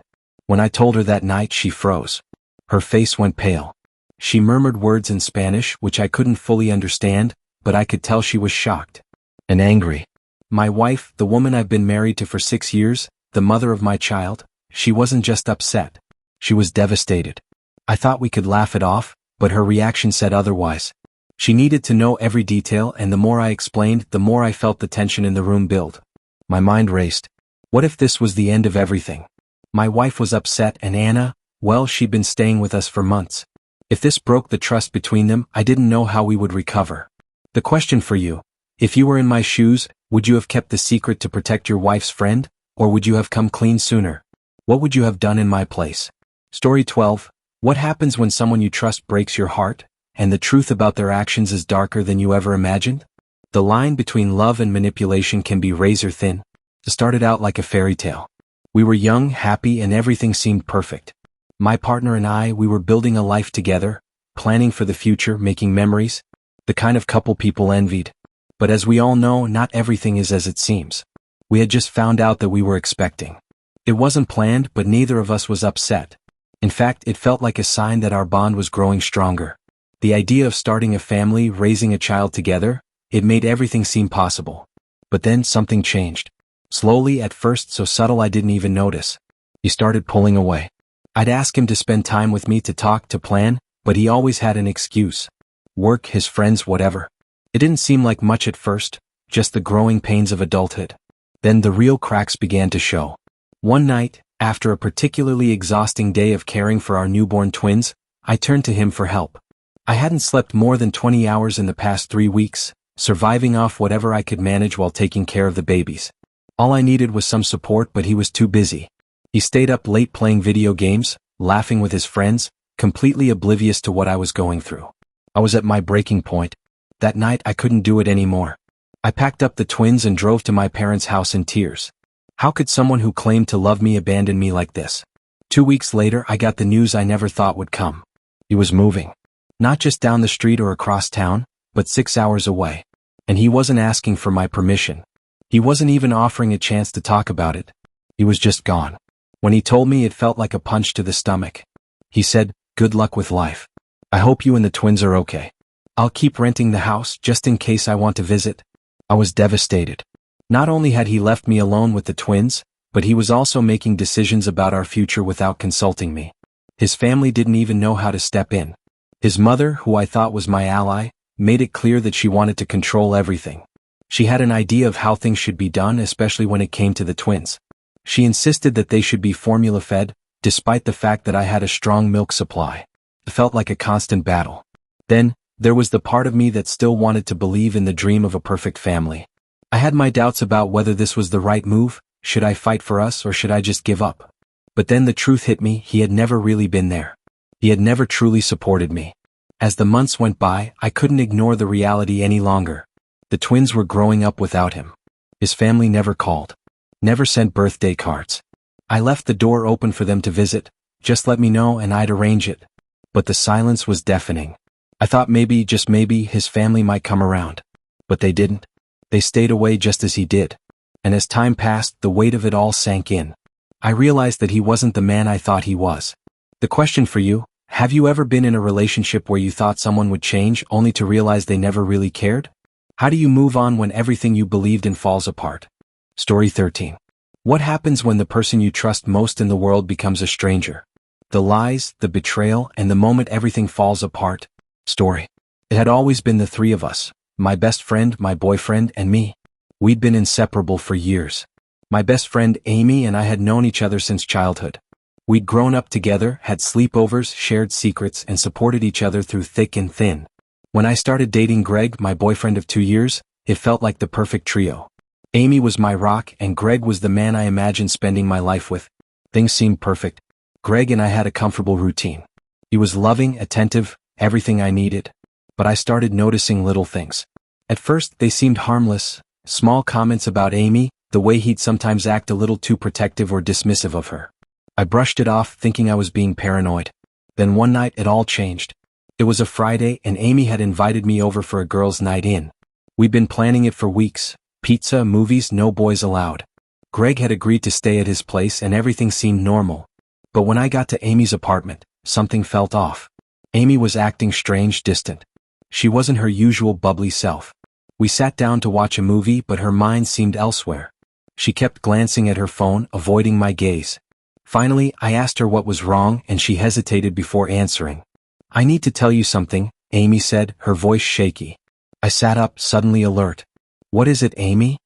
When I told her that night, she froze. Her face went pale. She murmured words in Spanish, which I couldn't fully understand, but I could tell she was shocked. And angry. My wife, the woman I've been married to for 6 years, the mother of my child, she wasn't just upset. She was devastated. I thought we could laugh it off, but her reaction said otherwise. She needed to know every detail, and the more I explained, the more I felt the tension in the room build. My mind raced. What if this was the end of everything? My wife was upset, and Anna, well, she'd been staying with us for months. If this broke the trust between them, I didn't know how we would recover. The question for you: if you were in my shoes, would you have kept the secret to protect your wife's friend, or would you have come clean sooner? What would you have done in my place? Story 12. What happens when someone you trust breaks your heart, and the truth about their actions is darker than you ever imagined? The line between love and manipulation can be razor thin. It started out like a fairy tale. We were young, happy, and everything seemed perfect. My partner and I, we were building a life together, planning for the future, making memories, the kind of couple people envied. But as we all know, not everything is as it seems. We had just found out that we were expecting. It wasn't planned, but neither of us was upset. In fact, it felt like a sign that our bond was growing stronger. The idea of starting a family, raising a child together, it made everything seem possible. But then something changed. Slowly, at first so subtle I didn't even notice. He started pulling away. I'd ask him to spend time with me, to talk, to plan, but he always had an excuse. Work, his friends, whatever. It didn't seem like much at first, just the growing pains of adulthood. Then the real cracks began to show. One night, after a particularly exhausting day of caring for our newborn twins, I turned to him for help. I hadn't slept more than 20 hours in the past 3 weeks, surviving off whatever I could manage while taking care of the babies. All I needed was some support, but he was too busy. He stayed up late playing video games, laughing with his friends, completely oblivious to what I was going through. I was at my breaking point. That night I couldn't do it anymore. I packed up the twins and drove to my parents' house in tears. How could someone who claimed to love me abandon me like this? 2 weeks later I got the news I never thought would come. He was moving. Not just down the street or across town, but 6 hours away. And he wasn't asking for my permission. He wasn't even offering a chance to talk about it. He was just gone. When he told me, it felt like a punch to the stomach. He said, "Good luck with life. I hope you and the twins are okay. I'll keep renting the house just in case I want to visit." I was devastated. Not only had he left me alone with the twins, But he was also making decisions about our future without consulting me. His family didn't even know how to step in. His mother, who I thought was my ally, made it clear that she wanted to control everything. She had an idea of how things should be done, especially when it came to the twins. She insisted that they should be formula-fed, despite the fact that I had a strong milk supply. It felt like a constant battle. Then, there was the part of me that still wanted to believe in the dream of a perfect family. I had my doubts about whether this was the right move. Should I fight for us or should I just give up? But then the truth hit me, he had never really been there. He had never truly supported me. As the months went by, I couldn't ignore the reality any longer. The twins were growing up without him. His family never called. Never sent birthday cards. I left the door open for them to visit. Just let me know and I'd arrange it. But the silence was deafening. I thought maybe, just maybe, his family might come around. But they didn't. They stayed away just as he did. And as time passed, the weight of it all sank in. I realized that he wasn't the man I thought he was. The question for you, have you ever been in a relationship where you thought someone would change only to realize they never really cared? How do you move on when everything you believed in falls apart? Story 13. What happens when the person you trust most in the world becomes a stranger? The lies, the betrayal, and the moment everything falls apart. Story. It had always been the three of us, my best friend, my boyfriend, and me. We'd been inseparable for years. My best friend Amy and I had known each other since childhood. We'd grown up together, had sleepovers, shared secrets, and supported each other through thick and thin. When I started dating Greg, my boyfriend of 2 years, it felt like the perfect trio. Amy was my rock and Greg was the man I imagined spending my life with. Things seemed perfect. Greg and I had a comfortable routine. He was loving, attentive, everything I needed. But I started noticing little things. At first, they seemed harmless. Small comments about Amy, the way he'd sometimes act a little too protective or dismissive of her. I brushed it off, thinking I was being paranoid. Then one night it all changed. It was a Friday and Amy had invited me over for a girls' night in. We'd been planning it for weeks. Pizza, movies, no boys allowed. Greg had agreed to stay at his place and everything seemed normal. But when I got to Amy's apartment, something felt off. Amy was acting strange, distant. She wasn't her usual bubbly self. We sat down to watch a movie, but her mind seemed elsewhere. She kept glancing at her phone, avoiding my gaze. Finally, I asked her what was wrong and she hesitated before answering. "I need to tell you something," Amy said, her voice shaky. I sat up, suddenly alert. "What is it, Amy?"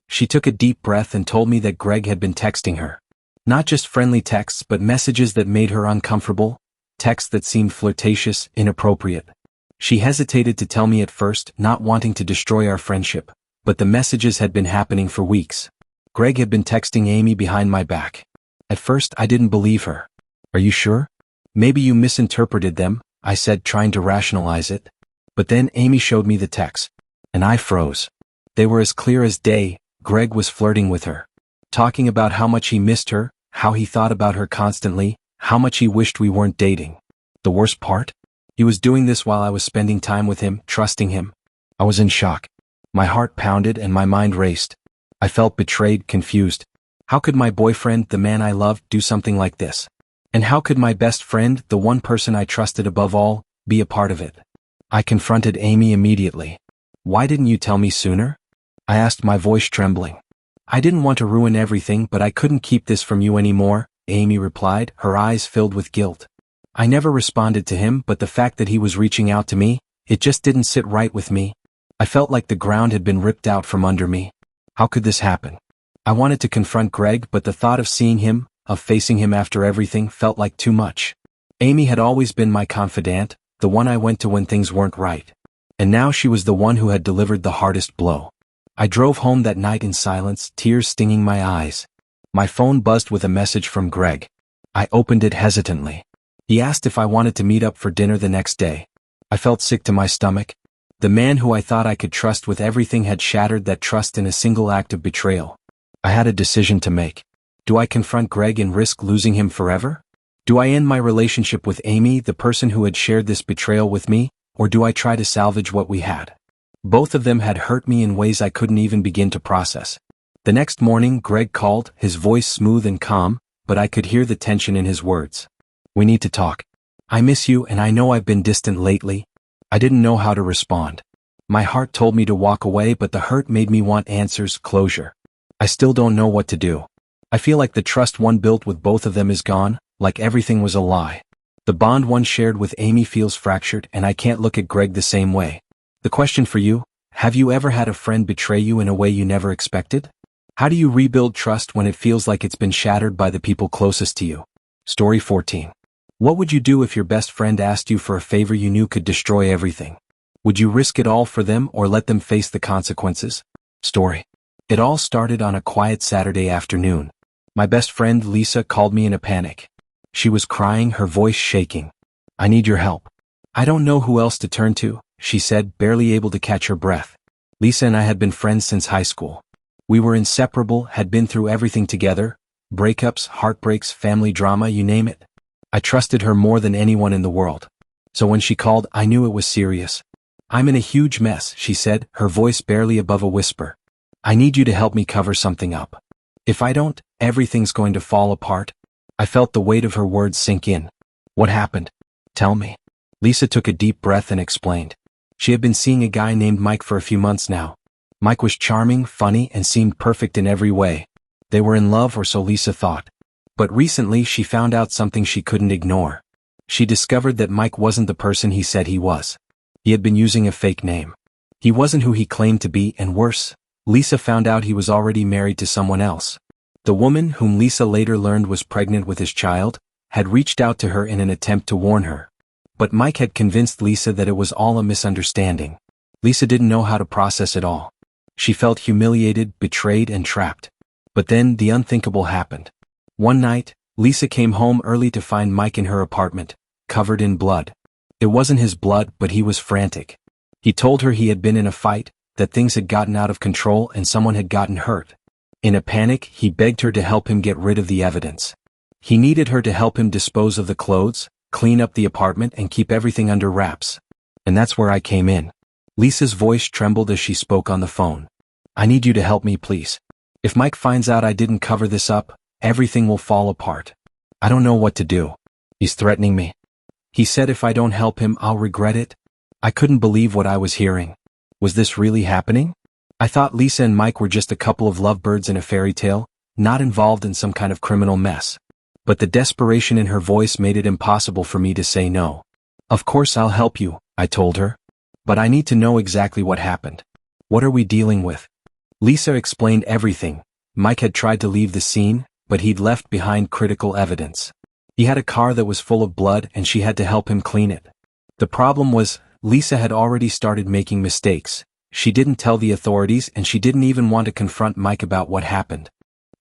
She took a deep breath and told me that Greg had been texting her. Not just friendly texts, but messages that made her uncomfortable, texts that seemed flirtatious, inappropriate. She hesitated to tell me at first, not wanting to destroy our friendship, but the messages had been happening for weeks. Greg had been texting Amy behind my back. At first, I didn't believe her. "Are you sure? Maybe you misinterpreted them," I said, trying to rationalize it. But then Amy showed me the texts, and I froze. They were as clear as day. Greg was flirting with her, talking about how much he missed her, how he thought about her constantly, how much he wished we weren't dating. The worst part? He was doing this while I was spending time with him, trusting him. I was in shock. My heart pounded and my mind raced. I felt betrayed, confused. How could my boyfriend, the man I loved, do something like this? And how could my best friend, the one person I trusted above all, be a part of it? I confronted Amy immediately. "Why didn't you tell me sooner?" I asked, my voice trembling. "I didn't want to ruin everything, but I couldn't keep this from you anymore," Amy replied, her eyes filled with guilt. I never responded to him, but the fact that he was reaching out to me, it just didn't sit right with me. I felt like the ground had been ripped out from under me. How could this happen? I wanted to confront Greg, but the thought of seeing him, of facing him after everything, felt like too much. Amy had always been my confidant, the one I went to when things weren't right. And now she was the one who had delivered the hardest blow. I drove home that night in silence, tears stinging my eyes. My phone buzzed with a message from Greg. I opened it hesitantly. He asked if I wanted to meet up for dinner the next day. I felt sick to my stomach. The man who I thought I could trust with everything had shattered that trust in a single act of betrayal. I had a decision to make. Do I confront Greg and risk losing him forever? Do I end my relationship with Amy, the person who had shared this betrayal with me, or do I try to salvage what we had? Both of them had hurt me in ways I couldn't even begin to process. The next morning, Greg called, his voice smooth and calm, but I could hear the tension in his words. "We need to talk. I miss you and I know I've been distant lately." I didn't know how to respond. My heart told me to walk away, but the hurt made me want answers, closure. I still don't know what to do. I feel like the trust one built with both of them is gone, like everything was a lie. The bond one shared with Amy feels fractured, and I can't look at Greg the same way. The question for you, have you ever had a friend betray you in a way you never expected? How do you rebuild trust when it feels like it's been shattered by the people closest to you? Story 14. What would you do if your best friend asked you for a favor you knew could destroy everything? Would you risk it all for them or let them face the consequences? Story. It all started on a quiet Saturday afternoon. My best friend Lisa called me in a panic. She was crying, her voice shaking. I need your help. I don't know who else to turn to, she said, barely able to catch her breath. Lisa and I had been friends since high school. We were inseparable, had been through everything together, breakups, heartbreaks, family drama, you name it. I trusted her more than anyone in the world. So when she called, I knew it was serious. I'm in a huge mess, she said, her voice barely above a whisper. I need you to help me cover something up. If I don't, everything's going to fall apart. I felt the weight of her words sink in. What happened? Tell me. Lisa took a deep breath and explained. She had been seeing a guy named Mike for a few months now. Mike was charming, funny, and seemed perfect in every way. They were in love, or so Lisa thought. But recently she found out something she couldn't ignore. She discovered that Mike wasn't the person he said he was. He had been using a fake name. He wasn't who he claimed to be, and worse, Lisa found out he was already married to someone else. The woman, whom Lisa later learned was pregnant with his child, had reached out to her in an attempt to warn her. But Mike had convinced Lisa that it was all a misunderstanding. Lisa didn't know how to process it all. She felt humiliated, betrayed, and trapped. But then the unthinkable happened. One night, Lisa came home early to find Mike in her apartment, covered in blood. It wasn't his blood, but he was frantic. He told her he had been in a fight, that things had gotten out of control and someone had gotten hurt. In a panic, he begged her to help him get rid of the evidence. He needed her to help him dispose of the clothes, clean up the apartment, and keep everything under wraps. And that's where I came in. Lisa's voice trembled as she spoke on the phone. I need you to help me, please. If Mike finds out I didn't cover this up, everything will fall apart. I don't know what to do. He's threatening me. He said if I don't help him, I'll regret it. I couldn't believe what I was hearing. Was this really happening? I thought Lisa and Mike were just a couple of lovebirds in a fairy tale, not involved in some kind of criminal mess. But the desperation in her voice made it impossible for me to say no. Of course I'll help you, I told her. But I need to know exactly what happened. What are we dealing with? Lisa explained everything. Mike had tried to leave the scene, but he'd left behind critical evidence. He had a car that was full of blood and she had to help him clean it. The problem was, Lisa had already started making mistakes. She didn't tell the authorities and she didn't even want to confront Mike about what happened.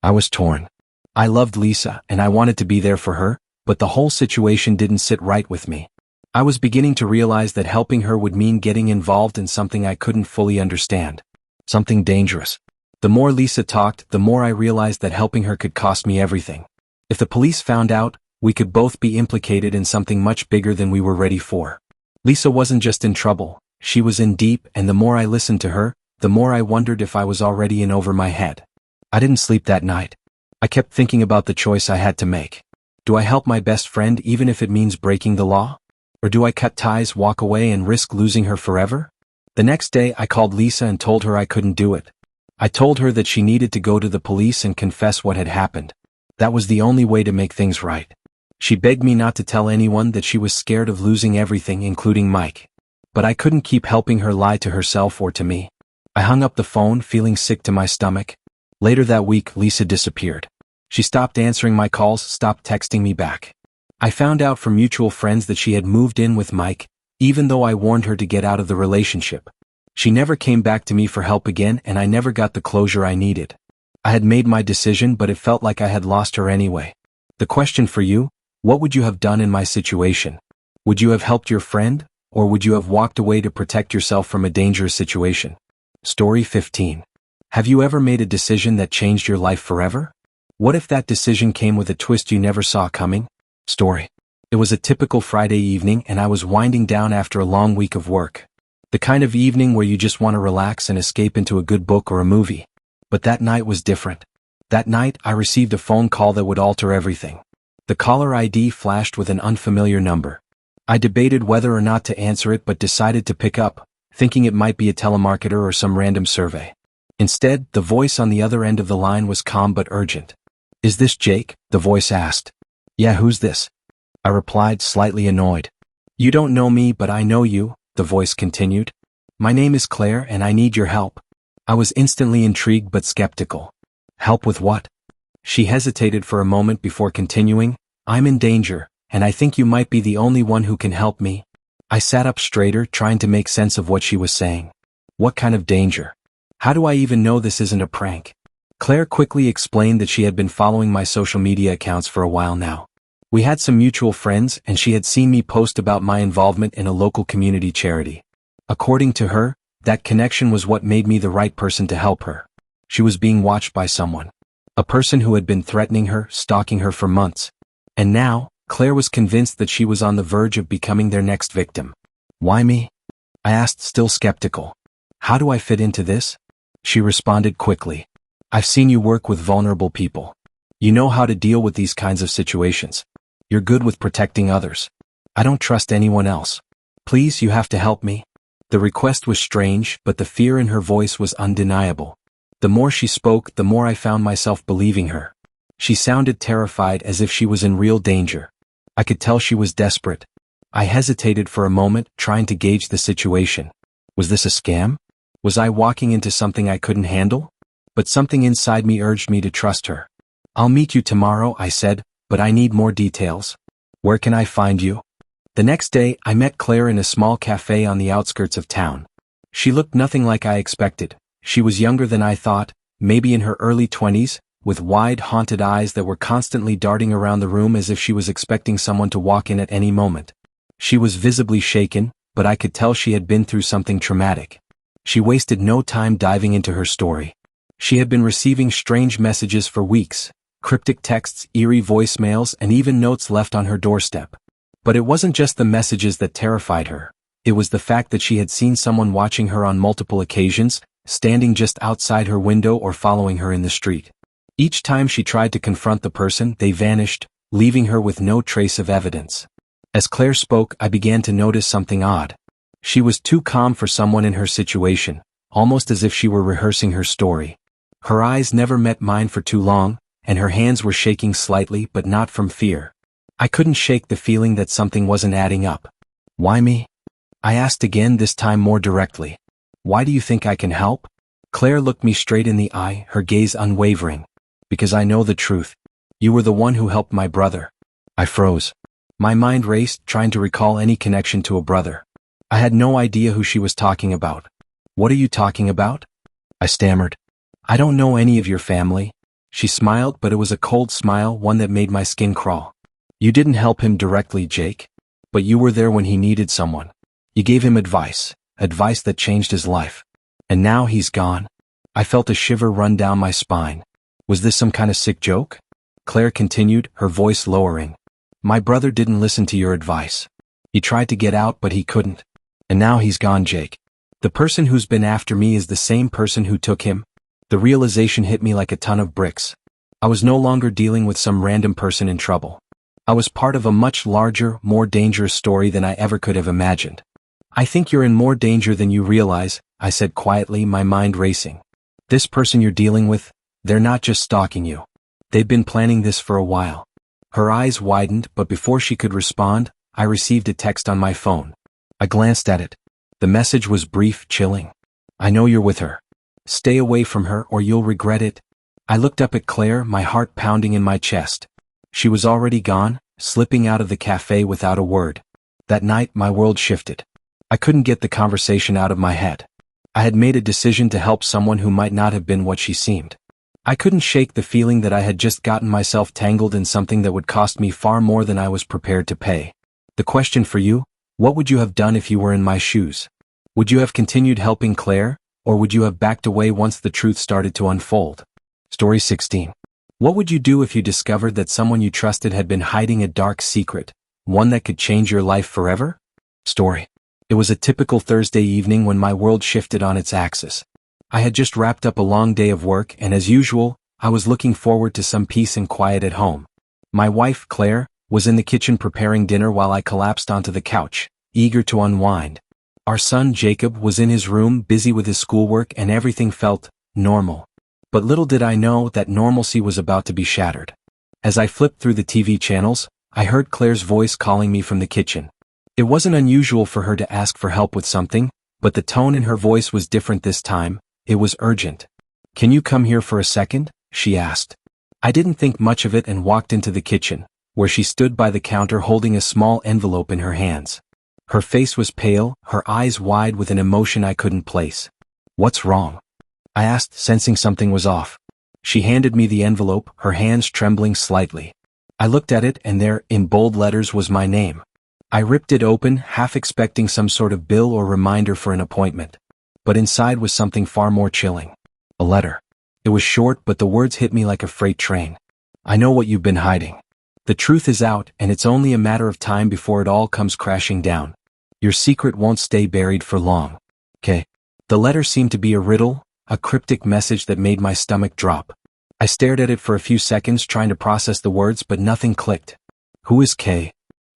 I was torn. I loved Lisa and I wanted to be there for her, but the whole situation didn't sit right with me. I was beginning to realize that helping her would mean getting involved in something I couldn't fully understand. Something dangerous. The more Lisa talked, the more I realized that helping her could cost me everything. If the police found out, we could both be implicated in something much bigger than we were ready for. Lisa wasn't just in trouble, she was in deep, and the more I listened to her, the more I wondered if I was already in over my head. I didn't sleep that night. I kept thinking about the choice I had to make. Do I help my best friend even if it means breaking the law? Or do I cut ties, walk away, and risk losing her forever? The next day I called Lisa and told her I couldn't do it. I told her that she needed to go to the police and confess what had happened. That was the only way to make things right. She begged me not to tell anyone, that she was scared of losing everything, including Mike. But I couldn't keep helping her lie to herself or to me. I hung up the phone, feeling sick to my stomach. Later that week, Lisa disappeared. She stopped answering my calls, stopped texting me back. I found out from mutual friends that she had moved in with Mike, even though I warned her to get out of the relationship. She never came back to me for help again, and I never got the closure I needed. I had made my decision, but it felt like I had lost her anyway. The question for you, what would you have done in my situation? Would you have helped your friend, or would you have walked away to protect yourself from a dangerous situation? Story 15. Have you ever made a decision that changed your life forever? What if that decision came with a twist you never saw coming? Story. It was a typical Friday evening and I was winding down after a long week of work. The kind of evening where you just want to relax and escape into a good book or a movie. But that night was different. That night I received a phone call that would alter everything. The caller ID flashed with an unfamiliar number. I debated whether or not to answer it but decided to pick up, thinking it might be a telemarketer or some random survey. Instead, the voice on the other end of the line was calm but urgent. "Is this Jake?" the voice asked. "Yeah, who's this?" I replied, slightly annoyed. "You don't know me, but I know you," the voice continued. "My name is Claire and I need your help." I was instantly intrigued but skeptical. "Help with what?" She hesitated for a moment before continuing. "I'm in danger, and I think you might be the only one who can help me." I sat up straighter, trying to make sense of what she was saying. What kind of danger? How do I even know this isn't a prank? Claire quickly explained that she had been following my social media accounts for a while now. We had some mutual friends and she had seen me post about my involvement in a local community charity. According to her, that connection was what made me the right person to help her. She was being watched by someone. A person who had been threatening her, stalking her for months. And now, Claire was convinced that she was on the verge of becoming their next victim. "Why me?" I asked, still skeptical. "How do I fit into this?" She responded quickly. "I've seen you work with vulnerable people. You know how to deal with these kinds of situations. You're good with protecting others. I don't trust anyone else. Please, you have to help me." The request was strange, but the fear in her voice was undeniable. The more she spoke, the more I found myself believing her. She sounded terrified, as if she was in real danger. I could tell she was desperate. I hesitated for a moment, trying to gauge the situation. Was this a scam? Was I walking into something I couldn't handle? But something inside me urged me to trust her. "I'll meet you tomorrow," I said, "but I need more details." "Where can I find you?" The next day, I met Claire in a small cafe on the outskirts of town. She looked nothing like I expected. She was younger than I thought, maybe in her early 20s, with wide, haunted eyes that were constantly darting around the room as if she was expecting someone to walk in at any moment. She was visibly shaken, but I could tell she had been through something traumatic. She wasted no time diving into her story. She had been receiving strange messages for weeks, cryptic texts, eerie voicemails, and even notes left on her doorstep. But it wasn't just the messages that terrified her. It was the fact that she had seen someone watching her on multiple occasions, standing just outside her window or following her in the street. Each time she tried to confront the person, they vanished, leaving her with no trace of evidence. As Claire spoke, I began to notice something odd. She was too calm for someone in her situation, almost as if she were rehearsing her story. Her eyes never met mine for too long, and her hands were shaking slightly, but not from fear. I couldn't shake the feeling that something wasn't adding up. "Why me?" I asked again, this time more directly. "Why do you think I can help?" Claire looked me straight in the eye, her gaze unwavering. "Because I know the truth. You were the one who helped my brother." I froze. My mind raced, trying to recall any connection to a brother. I had no idea who she was talking about. "What are you talking about?" I stammered. "I don't know any of your family." She smiled, but it was a cold smile, one that made my skin crawl. "You didn't help him directly, Jake. But you were there when he needed someone. You gave him advice that changed his life. And now he's gone." I felt a shiver run down my spine. Was this some kind of sick joke? Claire continued, her voice lowering. "My brother didn't listen to your advice. He tried to get out, but he couldn't. And now he's gone, Jake. The person who's been after me is the same person who took him." The realization hit me like a ton of bricks. I was no longer dealing with some random person in trouble. I was part of a much larger, more dangerous story than I ever could have imagined. "I think you're in more danger than you realize," I said quietly, my mind racing. "This person you're dealing with, they're not just stalking you. They've been planning this for a while." Her eyes widened, but before she could respond, I received a text on my phone. I glanced at it. The message was brief, chilling. "I know you're with her. Stay away from her or you'll regret it." I looked up at Claire, my heart pounding in my chest. She was already gone, slipping out of the cafe without a word. That night, my world shifted. I couldn't get the conversation out of my head. I had made a decision to help someone who might not have been what she seemed. I couldn't shake the feeling that I had just gotten myself tangled in something that would cost me far more than I was prepared to pay. The question for you: what would you have done if you were in my shoes? Would you have continued helping Claire, or would you have backed away once the truth started to unfold? Story 16. What would you do if you discovered that someone you trusted had been hiding a dark secret, one that could change your life forever? Story. It was a typical Thursday evening when my world shifted on its axis. I had just wrapped up a long day of work, and as usual, I was looking forward to some peace and quiet at home. My wife, Claire, was in the kitchen preparing dinner while I collapsed onto the couch, eager to unwind. Our son, Jacob, was in his room busy with his schoolwork, and everything felt normal. But little did I know that normalcy was about to be shattered. As I flipped through the TV channels, I heard Claire's voice calling me from the kitchen. It wasn't unusual for her to ask for help with something, but the tone in her voice was different this time. It was urgent. "Can you come here for a second?" she asked. I didn't think much of it and walked into the kitchen, where she stood by the counter holding a small envelope in her hands. Her face was pale, her eyes wide with an emotion I couldn't place. "What's wrong?" I asked, sensing something was off. She handed me the envelope, her hands trembling slightly. I looked at it and there, in bold letters, was my name. I ripped it open, half expecting some sort of bill or reminder for an appointment. But inside was something far more chilling. A letter. It was short, but the words hit me like a freight train. "I know what you've been hiding. The truth is out, and it's only a matter of time before it all comes crashing down. Your secret won't stay buried for long. K." The letter seemed to be a riddle, a cryptic message that made my stomach drop. I stared at it for a few seconds trying to process the words, but nothing clicked. "Who is K?"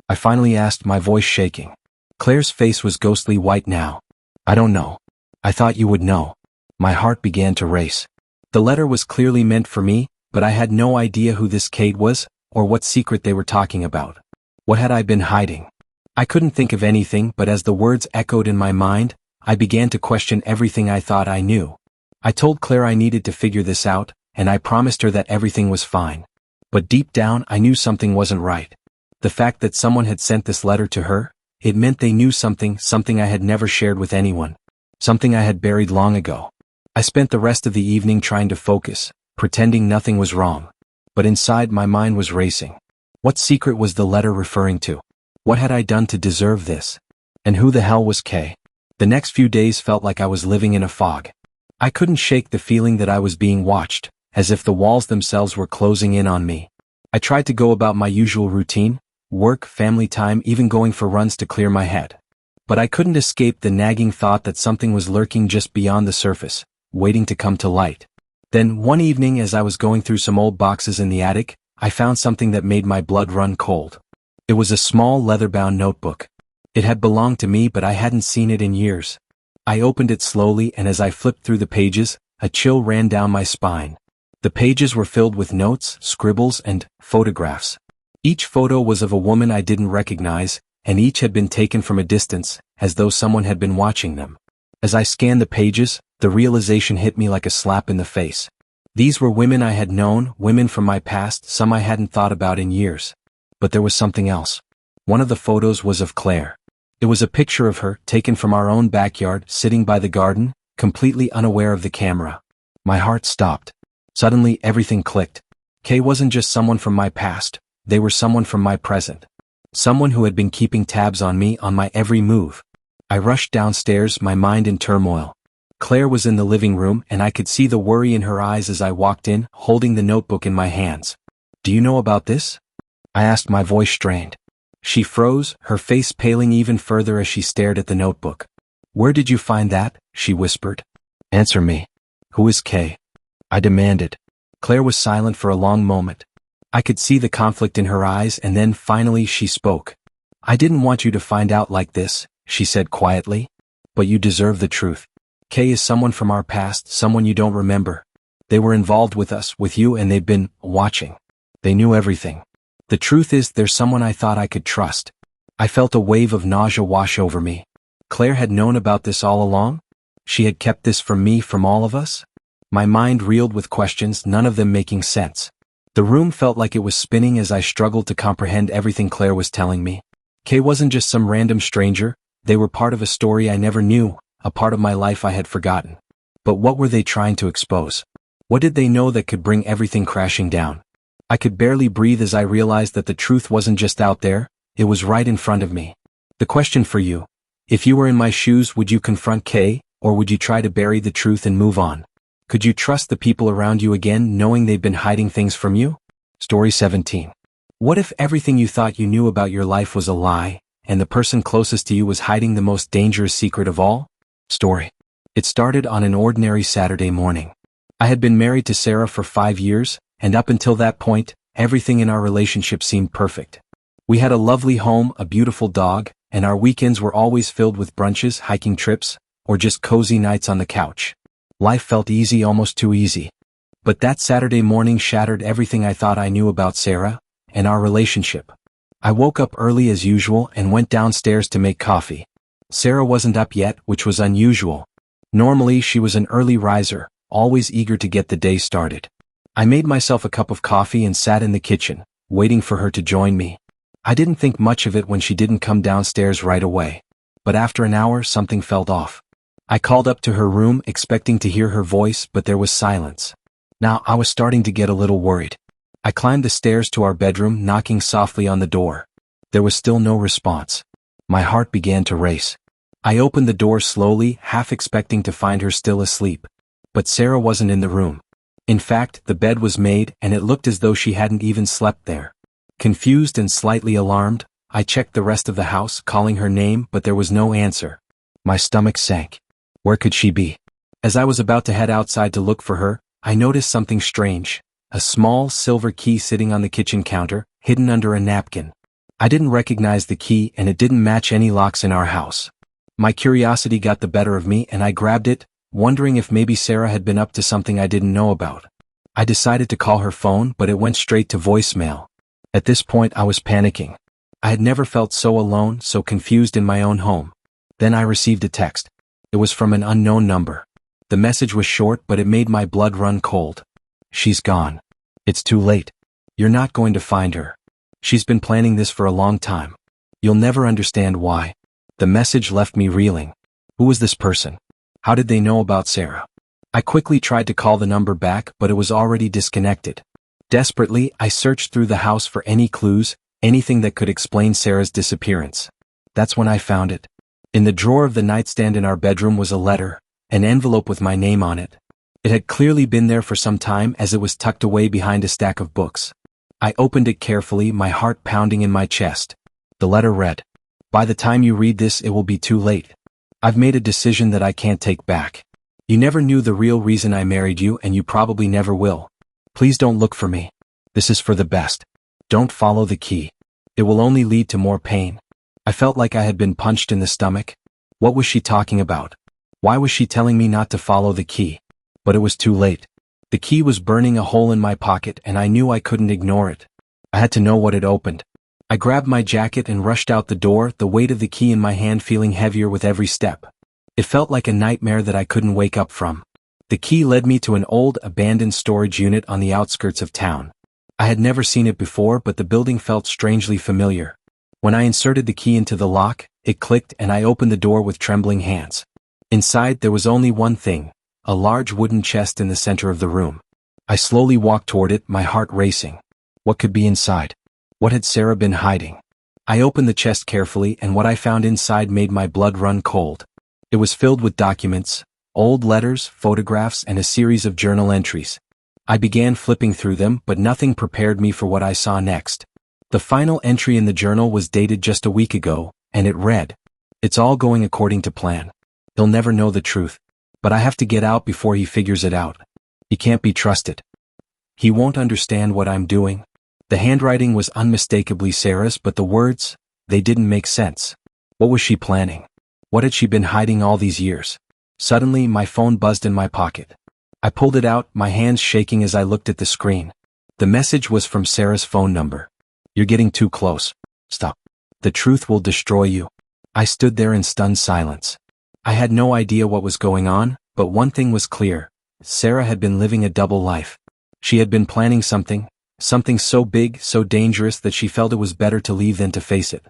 I finally asked, my voice shaking. Claire's face was ghostly white now. "I don't know. I thought you would know." My heart began to race. The letter was clearly meant for me, but I had no idea who this Kate was, or what secret they were talking about. What had I been hiding? I couldn't think of anything, but as the words echoed in my mind, I began to question everything I thought I knew. I told Claire I needed to figure this out, and I promised her that everything was fine. But deep down I knew something wasn't right. The fact that someone had sent this letter to her, it meant they knew something I had never shared with anyone. Something I had buried long ago. I spent the rest of the evening trying to focus, pretending nothing was wrong. But inside my mind was racing. What secret was the letter referring to? What had I done to deserve this? And who the hell was Kay? The next few days felt like I was living in a fog. I couldn't shake the feeling that I was being watched, as if the walls themselves were closing in on me. I tried to go about my usual routine, work, family time, even going for runs to clear my head. But I couldn't escape the nagging thought that something was lurking just beyond the surface, waiting to come to light. Then, one evening as I was going through some old boxes in the attic, I found something that made my blood run cold. It was a small leather-bound notebook. It had belonged to me, but I hadn't seen it in years. I opened it slowly, and as I flipped through the pages, a chill ran down my spine. The pages were filled with notes, scribbles, and photographs. Each photo was of a woman I didn't recognize, and each had been taken from a distance, as though someone had been watching them. As I scanned the pages, the realization hit me like a slap in the face. These were women I had known, women from my past, some I hadn't thought about in years. But there was something else. One of the photos was of Claire. It was a picture of her, taken from our own backyard, sitting by the garden, completely unaware of the camera. My heart stopped. Suddenly, everything clicked. Kay wasn't just someone from my past, they were someone from my present. Someone who had been keeping tabs on me, on my every move. I rushed downstairs, my mind in turmoil. Claire was in the living room, and I could see the worry in her eyes as I walked in, holding the notebook in my hands. "Do you know about this?" I asked, my voice strained. She froze, her face paling even further as she stared at the notebook. "Where did you find that?" she whispered. "Answer me. Who is Kay?" I demanded. Claire was silent for a long moment. I could see the conflict in her eyes, and then finally she spoke. "I didn't want you to find out like this," she said quietly. "But you deserve the truth. Kay is someone from our past, someone you don't remember. They were involved with us, with you, and they've been watching. They knew everything. The truth is, there's someone I thought I could trust." I felt a wave of nausea wash over me. Claire had known about this all along? She had kept this from me, from all of us? My mind reeled with questions, none of them making sense. The room felt like it was spinning as I struggled to comprehend everything Claire was telling me. Kay wasn't just some random stranger, they were part of a story I never knew, a part of my life I had forgotten. But what were they trying to expose? What did they know that could bring everything crashing down? I could barely breathe as I realized that the truth wasn't just out there, it was right in front of me. The question for you: if you were in my shoes, would you confront Kay, or would you try to bury the truth and move on? Could you trust the people around you again, knowing they've been hiding things from you? Story 17. What if everything you thought you knew about your life was a lie, and the person closest to you was hiding the most dangerous secret of all? Story. It started on an ordinary Saturday morning. I had been married to Sarah for 5 years, and up until that point, everything in our relationship seemed perfect. We had a lovely home, a beautiful dog, and our weekends were always filled with brunches, hiking trips, or just cozy nights on the couch. Life felt easy, almost too easy. But that Saturday morning shattered everything I thought I knew about Sarah and our relationship. I woke up early as usual and went downstairs to make coffee. Sarah wasn't up yet, which was unusual. Normally she was an early riser, always eager to get the day started. I made myself a cup of coffee and sat in the kitchen, waiting for her to join me. I didn't think much of it when she didn't come downstairs right away. But after an hour something felt off. I called up to her room expecting to hear her voice, but there was silence. Now I was starting to get a little worried. I climbed the stairs to our bedroom, knocking softly on the door. There was still no response. My heart began to race. I opened the door slowly, half expecting to find her still asleep. But Sarah wasn't in the room. In fact, the bed was made and it looked as though she hadn't even slept there. Confused and slightly alarmed, I checked the rest of the house, calling her name, but there was no answer. My stomach sank. Where could she be? As I was about to head outside to look for her, I noticed something strange. A small silver key sitting on the kitchen counter, hidden under a napkin. I didn't recognize the key and it didn't match any locks in our house. My curiosity got the better of me and I grabbed it, wondering if maybe Sarah had been up to something I didn't know about. I decided to call her phone, but it went straight to voicemail. At this point I was panicking. I had never felt so alone, so confused in my own home. Then I received a text. It was from an unknown number. The message was short, but it made my blood run cold. She's gone. It's too late. You're not going to find her. She's been planning this for a long time. You'll never understand why. The message left me reeling. Who was this person? How did they know about Sarah? I quickly tried to call the number back, but it was already disconnected. Desperately, I searched through the house for any clues, anything that could explain Sarah's disappearance. That's when I found it. In the drawer of the nightstand in our bedroom was a letter, an envelope with my name on it. It had clearly been there for some time as it was tucked away behind a stack of books. I opened it carefully, my heart pounding in my chest. The letter read, "By the time you read this, it will be too late. I've made a decision that I can't take back. You never knew the real reason I married you and you probably never will. Please don't look for me. This is for the best. Don't follow the key. It will only lead to more pain." I felt like I had been punched in the stomach. What was she talking about? Why was she telling me not to follow the key? But it was too late. The key was burning a hole in my pocket and I knew I couldn't ignore it. I had to know what it opened. I grabbed my jacket and rushed out the door, the weight of the key in my hand feeling heavier with every step. It felt like a nightmare that I couldn't wake up from. The key led me to an old, abandoned storage unit on the outskirts of town. I had never seen it before, but the building felt strangely familiar. When I inserted the key into the lock, it clicked and I opened the door with trembling hands. Inside there was only one thing, a large wooden chest in the center of the room. I slowly walked toward it, my heart racing. What could be inside? What had Sarah been hiding? I opened the chest carefully and what I found inside made my blood run cold. It was filled with documents, old letters, photographs, and a series of journal entries. I began flipping through them, but nothing prepared me for what I saw next. The final entry in the journal was dated just a week ago, and it read, "It's all going according to plan. He'll never know the truth. But I have to get out before he figures it out. He can't be trusted. He won't understand what I'm doing." The handwriting was unmistakably Sarah's, but the words, they didn't make sense. What was she planning? What had she been hiding all these years? Suddenly, my phone buzzed in my pocket. I pulled it out, my hands shaking as I looked at the screen. The message was from Sarah's phone number. "You're getting too close. Stop. The truth will destroy you." I stood there in stunned silence. I had no idea what was going on, but one thing was clear. Sarah had been living a double life. She had been planning something so big, so dangerous that she felt it was better to leave than to face it.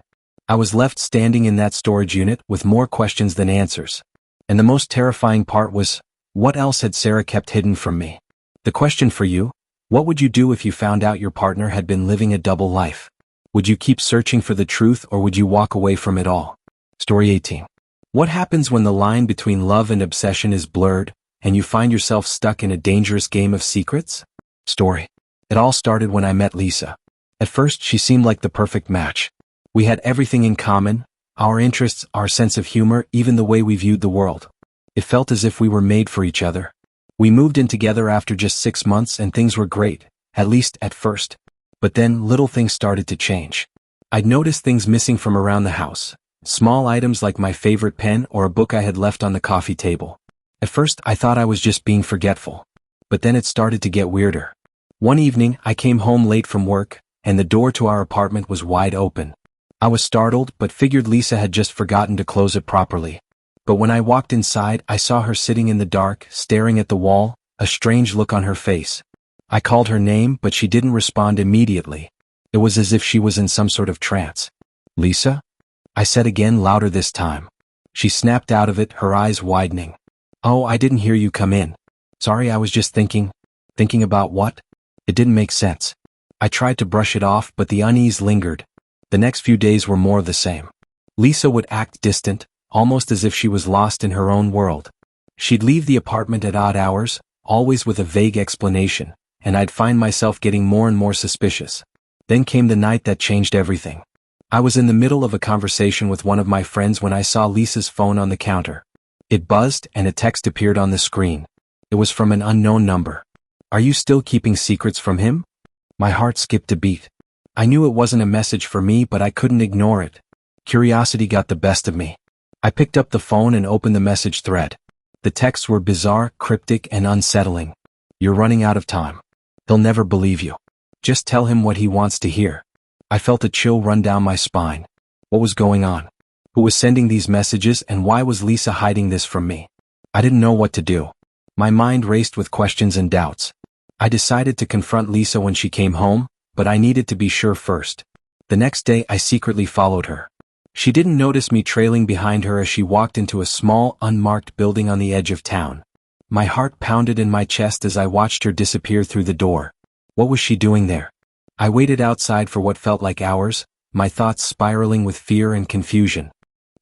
I was left standing in that storage unit with more questions than answers. And the most terrifying part was, what else had Sarah kept hidden from me? The question for you, what would you do if you found out your partner had been living a double life? Would you keep searching for the truth or would you walk away from it all? Story 18. What happens when the line between love and obsession is blurred, and you find yourself stuck in a dangerous game of secrets? Story. It all started when I met Lisa. At first, she seemed like the perfect match. We had everything in common, our interests, our sense of humor, even the way we viewed the world. It felt as if we were made for each other. We moved in together after just 6 months and things were great, at least at first. But then little things started to change. I'd noticed things missing from around the house. Small items like my favorite pen or a book I had left on the coffee table. At first, I thought I was just being forgetful. But then it started to get weirder. One evening, I came home late from work, and the door to our apartment was wide open. I was startled, but figured Lisa had just forgotten to close it properly. But when I walked inside, I saw her sitting in the dark, staring at the wall, a strange look on her face. I called her name, but she didn't respond immediately. It was as if she was in some sort of trance. "Lisa?" I said again, louder this time. She snapped out of it, her eyes widening. "Oh, I didn't hear you come in. Sorry, I was just thinking." "Thinking about what?" It didn't make sense. I tried to brush it off, but the unease lingered. The next few days were more of the same. Lisa would act distant, almost as if she was lost in her own world. She'd leave the apartment at odd hours, always with a vague explanation, and I'd find myself getting more and more suspicious. Then came the night that changed everything. I was in the middle of a conversation with one of my friends when I saw Lisa's phone on the counter. It buzzed, and a text appeared on the screen. It was from an unknown number. "Are you still keeping secrets from him?" My heart skipped a beat. I knew it wasn't a message for me, but I couldn't ignore it. Curiosity got the best of me. I picked up the phone and opened the message thread. The texts were bizarre, cryptic, and unsettling. "You're running out of time. He'll never believe you. Just tell him what he wants to hear." I felt a chill run down my spine. What was going on? Who was sending these messages, and why was Lisa hiding this from me? I didn't know what to do. My mind raced with questions and doubts. I decided to confront Lisa when she came home, but I needed to be sure first. The next day, I secretly followed her. She didn't notice me trailing behind her as she walked into a small, unmarked building on the edge of town. My heart pounded in my chest as I watched her disappear through the door. What was she doing there? I waited outside for what felt like hours, my thoughts spiraling with fear and confusion.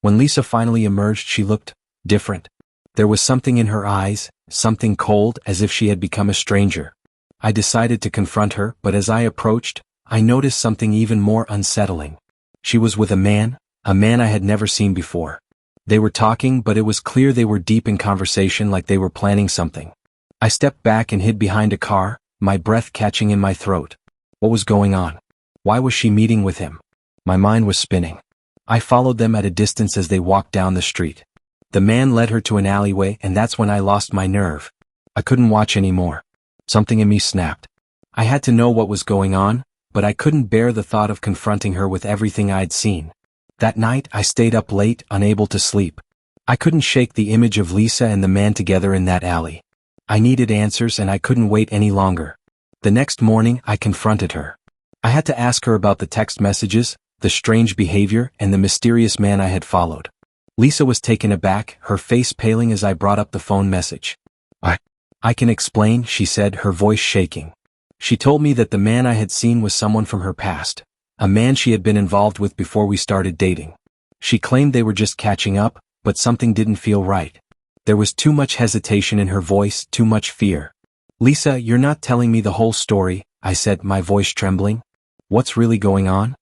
When Lisa finally emerged, she looked different. There was something in her eyes, something cold, as if she had become a stranger. I decided to confront her, but as I approached, I noticed something even more unsettling. She was with a man I had never seen before. They were talking, but it was clear they were deep in conversation, like they were planning something. I stepped back and hid behind a car, my breath catching in my throat. What was going on? Why was she meeting with him? My mind was spinning. I followed them at a distance as they walked down the street. The man led her to an alleyway, and that's when I lost my nerve. I couldn't watch anymore. Something in me snapped. I had to know what was going on, but I couldn't bear the thought of confronting her with everything I'd seen. That night, I stayed up late, unable to sleep. I couldn't shake the image of Lisa and the man together in that alley. I needed answers, and I couldn't wait any longer. The next morning, I confronted her. I had to ask her about the text messages, the strange behavior, and the mysterious man I had followed. Lisa was taken aback, her face paling as I brought up the phone message. I can explain," she said, her voice shaking. She told me that the man I had seen was someone from her past, a man she had been involved with before we started dating. She claimed they were just catching up, but something didn't feel right. There was too much hesitation in her voice, too much fear. "Lisa, you're not telling me the whole story," I said, my voice trembling. "What's really going on?"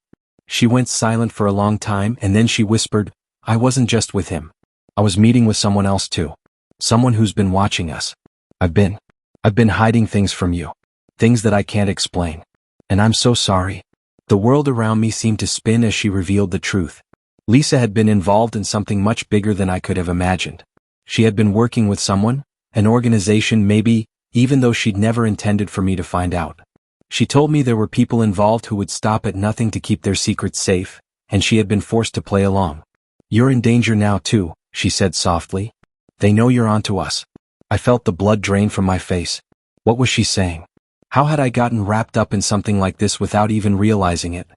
She went silent for a long time, and then she whispered, "I wasn't just with him. I was meeting with someone else too. Someone who's been watching us. I've been hiding things from you. Things that I can't explain. And I'm so sorry." The world around me seemed to spin as she revealed the truth. Lisa had been involved in something much bigger than I could have imagined. She had been working with someone, an organization maybe, even though she'd never intended for me to find out. She told me there were people involved who would stop at nothing to keep their secrets safe, and she had been forced to play along. "You're in danger now too," she said softly. "They know you're onto us." I felt the blood drain from my face. What was she saying? How had I gotten wrapped up in something like this without even realizing it?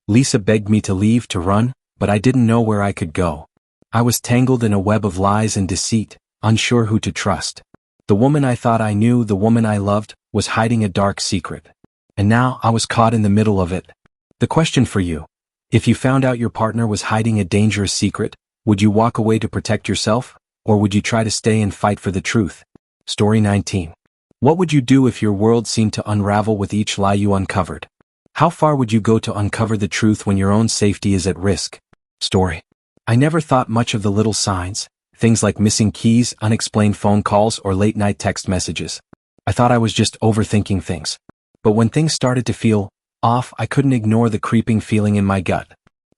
Lisa begged me to leave, to run, but I didn't know where I could go. I was tangled in a web of lies and deceit, unsure who to trust. The woman I thought I knew, the woman I loved, was hiding a dark secret. And now I was caught in the middle of it. The question for you: if you found out your partner was hiding a dangerous secret, would you walk away to protect yourself, or would you try to stay and fight for the truth? Story 19. What would you do if your world seemed to unravel with each lie you uncovered? How far would you go to uncover the truth when your own safety is at risk? Story. I never thought much of the little signs, things like missing keys, unexplained phone calls, or late-night text messages. I thought I was just overthinking things. But when things started to feel off, I couldn't ignore the creeping feeling in my gut.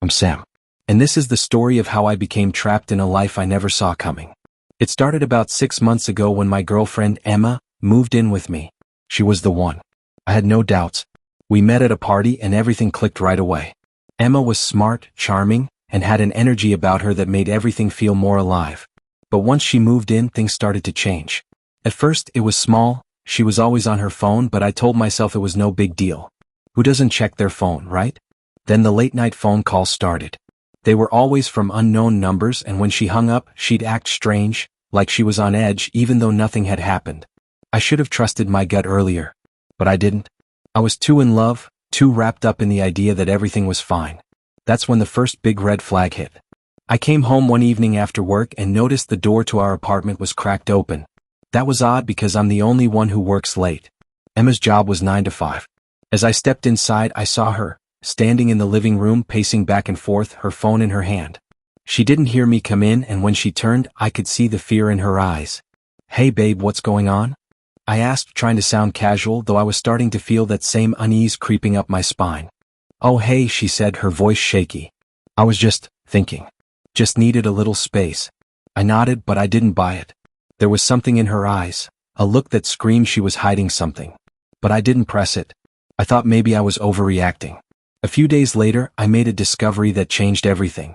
I'm Sam. And this is the story of how I became trapped in a life I never saw coming. It started about 6 months ago when my girlfriend, Emma, moved in with me. She was the one. I had no doubts. We met at a party and everything clicked right away. Emma was smart, charming, and had an energy about her that made everything feel more alive. But once she moved in, things started to change. At first, it was small. She was always on her phone, but I told myself it was no big deal. Who doesn't check their phone, right? Then the late-night phone calls started. They were always from unknown numbers, and when she hung up, she'd act strange, like she was on edge even though nothing had happened. I should have trusted my gut earlier. But I didn't. I was too in love, too wrapped up in the idea that everything was fine. That's when the first big red flag hit. I came home one evening after work and noticed the door to our apartment was cracked open. That was odd because I'm the only one who works late. Emma's job was 9 to 5. As I stepped inside, I saw her, standing in the living room, pacing back and forth, her phone in her hand. She didn't hear me come in, and when she turned, I could see the fear in her eyes. "Hey babe, what's going on?" I asked, trying to sound casual, though I was starting to feel that same unease creeping up my spine. "Oh hey," she said, her voice shaky. "I was just thinking. Just needed a little space." I nodded, but I didn't buy it. There was something in her eyes, a look that screamed she was hiding something. But I didn't press it. I thought maybe I was overreacting. A few days later, I made a discovery that changed everything.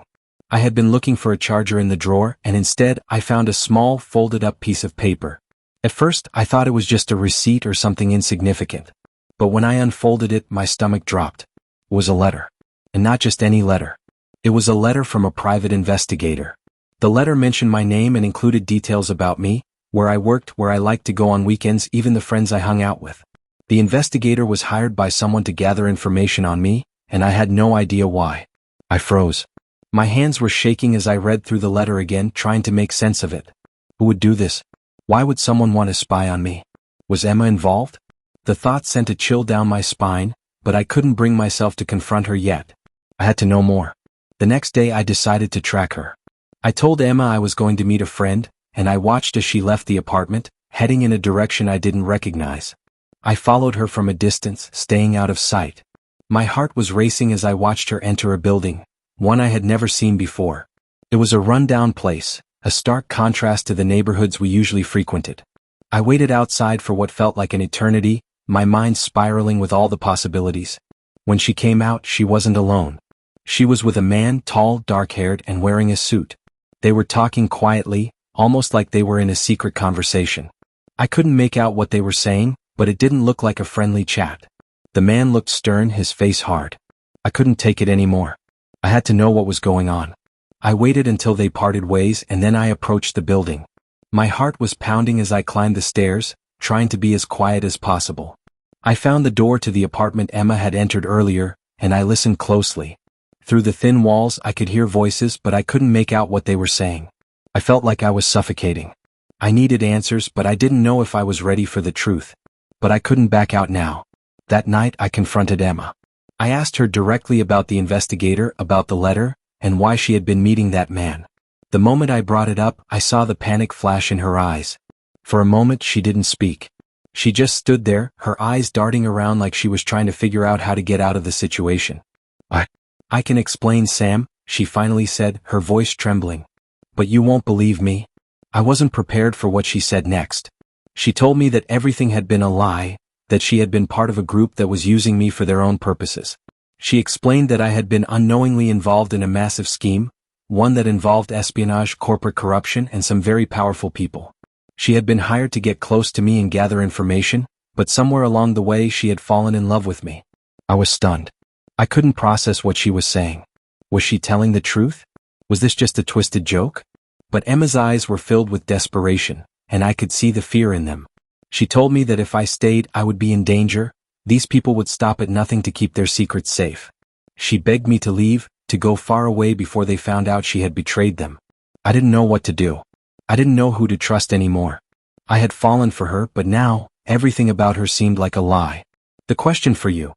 I had been looking for a charger in the drawer, and instead, I found a small, folded-up piece of paper. At first, I thought it was just a receipt or something insignificant. But when I unfolded it, my stomach dropped. It was a letter. And not just any letter. It was a letter from a private investigator. The letter mentioned my name and included details about me, where I worked, where I liked to go on weekends, even the friends I hung out with. The investigator was hired by someone to gather information on me, and I had no idea why. I froze. My hands were shaking as I read through the letter again, trying to make sense of it. Who would do this? Why would someone want to spy on me? Was Emma involved? The thought sent a chill down my spine, but I couldn't bring myself to confront her yet. I had to know more. The next day I decided to track her. I told Emma I was going to meet a friend, and I watched as she left the apartment, heading in a direction I didn't recognize. I followed her from a distance, staying out of sight. My heart was racing as I watched her enter a building, one I had never seen before. It was a run-down place, a stark contrast to the neighborhoods we usually frequented. I waited outside for what felt like an eternity, my mind spiraling with all the possibilities. When she came out, she wasn't alone. She was with a man, tall, dark-haired, and wearing a suit. They were talking quietly, almost like they were in a secret conversation. I couldn't make out what they were saying, but it didn't look like a friendly chat. The man looked stern, his face hard. I couldn't take it anymore. I had to know what was going on. I waited until they parted ways, and then I approached the building. My heart was pounding as I climbed the stairs, trying to be as quiet as possible. I found the door to the apartment Emma had entered earlier, and I listened closely. Through the thin walls I could hear voices, but I couldn't make out what they were saying. I felt like I was suffocating. I needed answers, but I didn't know if I was ready for the truth. But I couldn't back out now. That night I confronted Emma. I asked her directly about the investigator, about the letter, and why she had been meeting that man. The moment I brought it up, I saw the panic flash in her eyes. For a moment she didn't speak. She just stood there, her eyes darting around like she was trying to figure out how to get out of the situation. I can explain, Sam," she finally said, her voice trembling. "But you won't believe me." I wasn't prepared for what she said next. She told me that everything had been a lie, that she had been part of a group that was using me for their own purposes. She explained that I had been unknowingly involved in a massive scheme, one that involved espionage, corporate corruption, and some very powerful people. She had been hired to get close to me and gather information, but somewhere along the way she had fallen in love with me. I was stunned. I couldn't process what she was saying. Was she telling the truth? Was this just a twisted joke? But Emma's eyes were filled with desperation, and I could see the fear in them. She told me that if I stayed, I would be in danger. These people would stop at nothing to keep their secrets safe. She begged me to leave, to go far away before they found out she had betrayed them. I didn't know what to do. I didn't know who to trust anymore. I had fallen for her, but now, everything about her seemed like a lie. The question for you: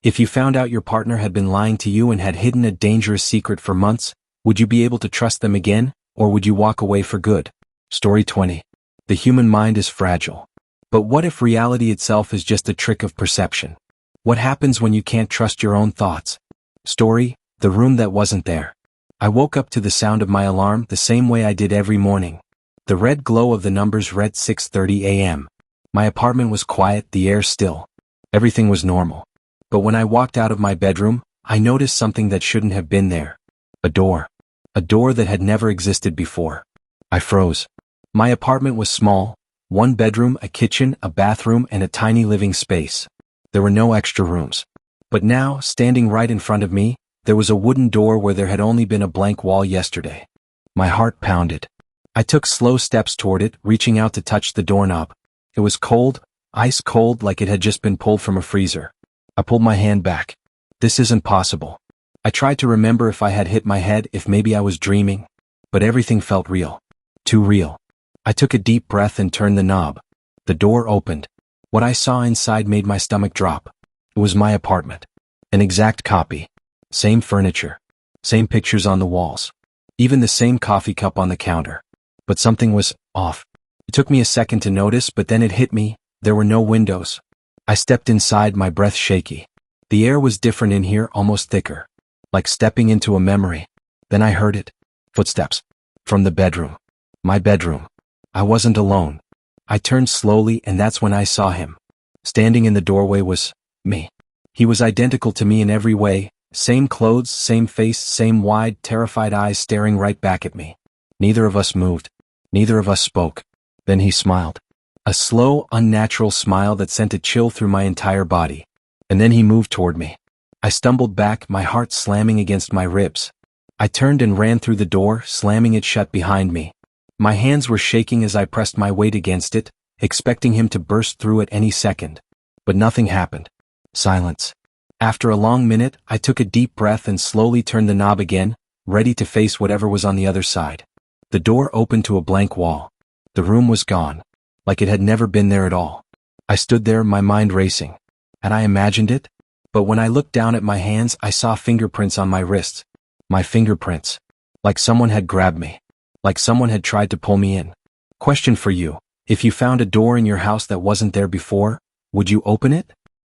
if you found out your partner had been lying to you and had hidden a dangerous secret for months, would you be able to trust them again, or would you walk away for good? Story 20. The human mind is fragile. But what if reality itself is just a trick of perception? What happens when you can't trust your own thoughts? Story: the room that wasn't there. I woke up to the sound of my alarm the same way I did every morning. The red glow of the numbers read 6:30 a.m. My apartment was quiet, the air still. Everything was normal. But when I walked out of my bedroom, I noticed something that shouldn't have been there. A door. A door that had never existed before. I froze. My apartment was small. 1 bedroom, a kitchen, a bathroom, and a tiny living space. There were no extra rooms. But now, standing right in front of me, there was a wooden door where there had only been a blank wall yesterday. My heart pounded. I took slow steps toward it, reaching out to touch the doorknob. It was cold, ice cold, like it had just been pulled from a freezer. I pulled my hand back. This isn't possible. I tried to remember if I had hit my head, if maybe I was dreaming. But everything felt real. Too real. I took a deep breath and turned the knob. The door opened. What I saw inside made my stomach drop. It was my apartment. An exact copy. Same furniture. Same pictures on the walls. Even the same coffee cup on the counter. But something was off. It took me a second to notice, but then it hit me. There were no windows. I stepped inside, my breath shaky. The air was different in here, almost thicker. Like stepping into a memory. Then I heard it. Footsteps. From the bedroom. My bedroom. I wasn't alone. I turned slowly, and that's when I saw him. Standing in the doorway was me. He was identical to me in every way. Same clothes, same face, same wide, terrified eyes staring right back at me. Neither of us moved. Neither of us spoke. Then he smiled. A slow, unnatural smile that sent a chill through my entire body. And then he moved toward me. I stumbled back, my heart slamming against my ribs. I turned and ran through the door, slamming it shut behind me. My hands were shaking as I pressed my weight against it, expecting him to burst through at any second. But nothing happened. Silence. After a long minute, I took a deep breath and slowly turned the knob again, ready to face whatever was on the other side. The door opened to a blank wall. The room was gone, like it had never been there at all. I stood there, my mind racing. Had I imagined it? But when I looked down at my hands, I saw fingerprints on my wrists. My fingerprints. Like someone had grabbed me. Like someone had tried to pull me in. Question for you. If you found a door in your house that wasn't there before, would you open it?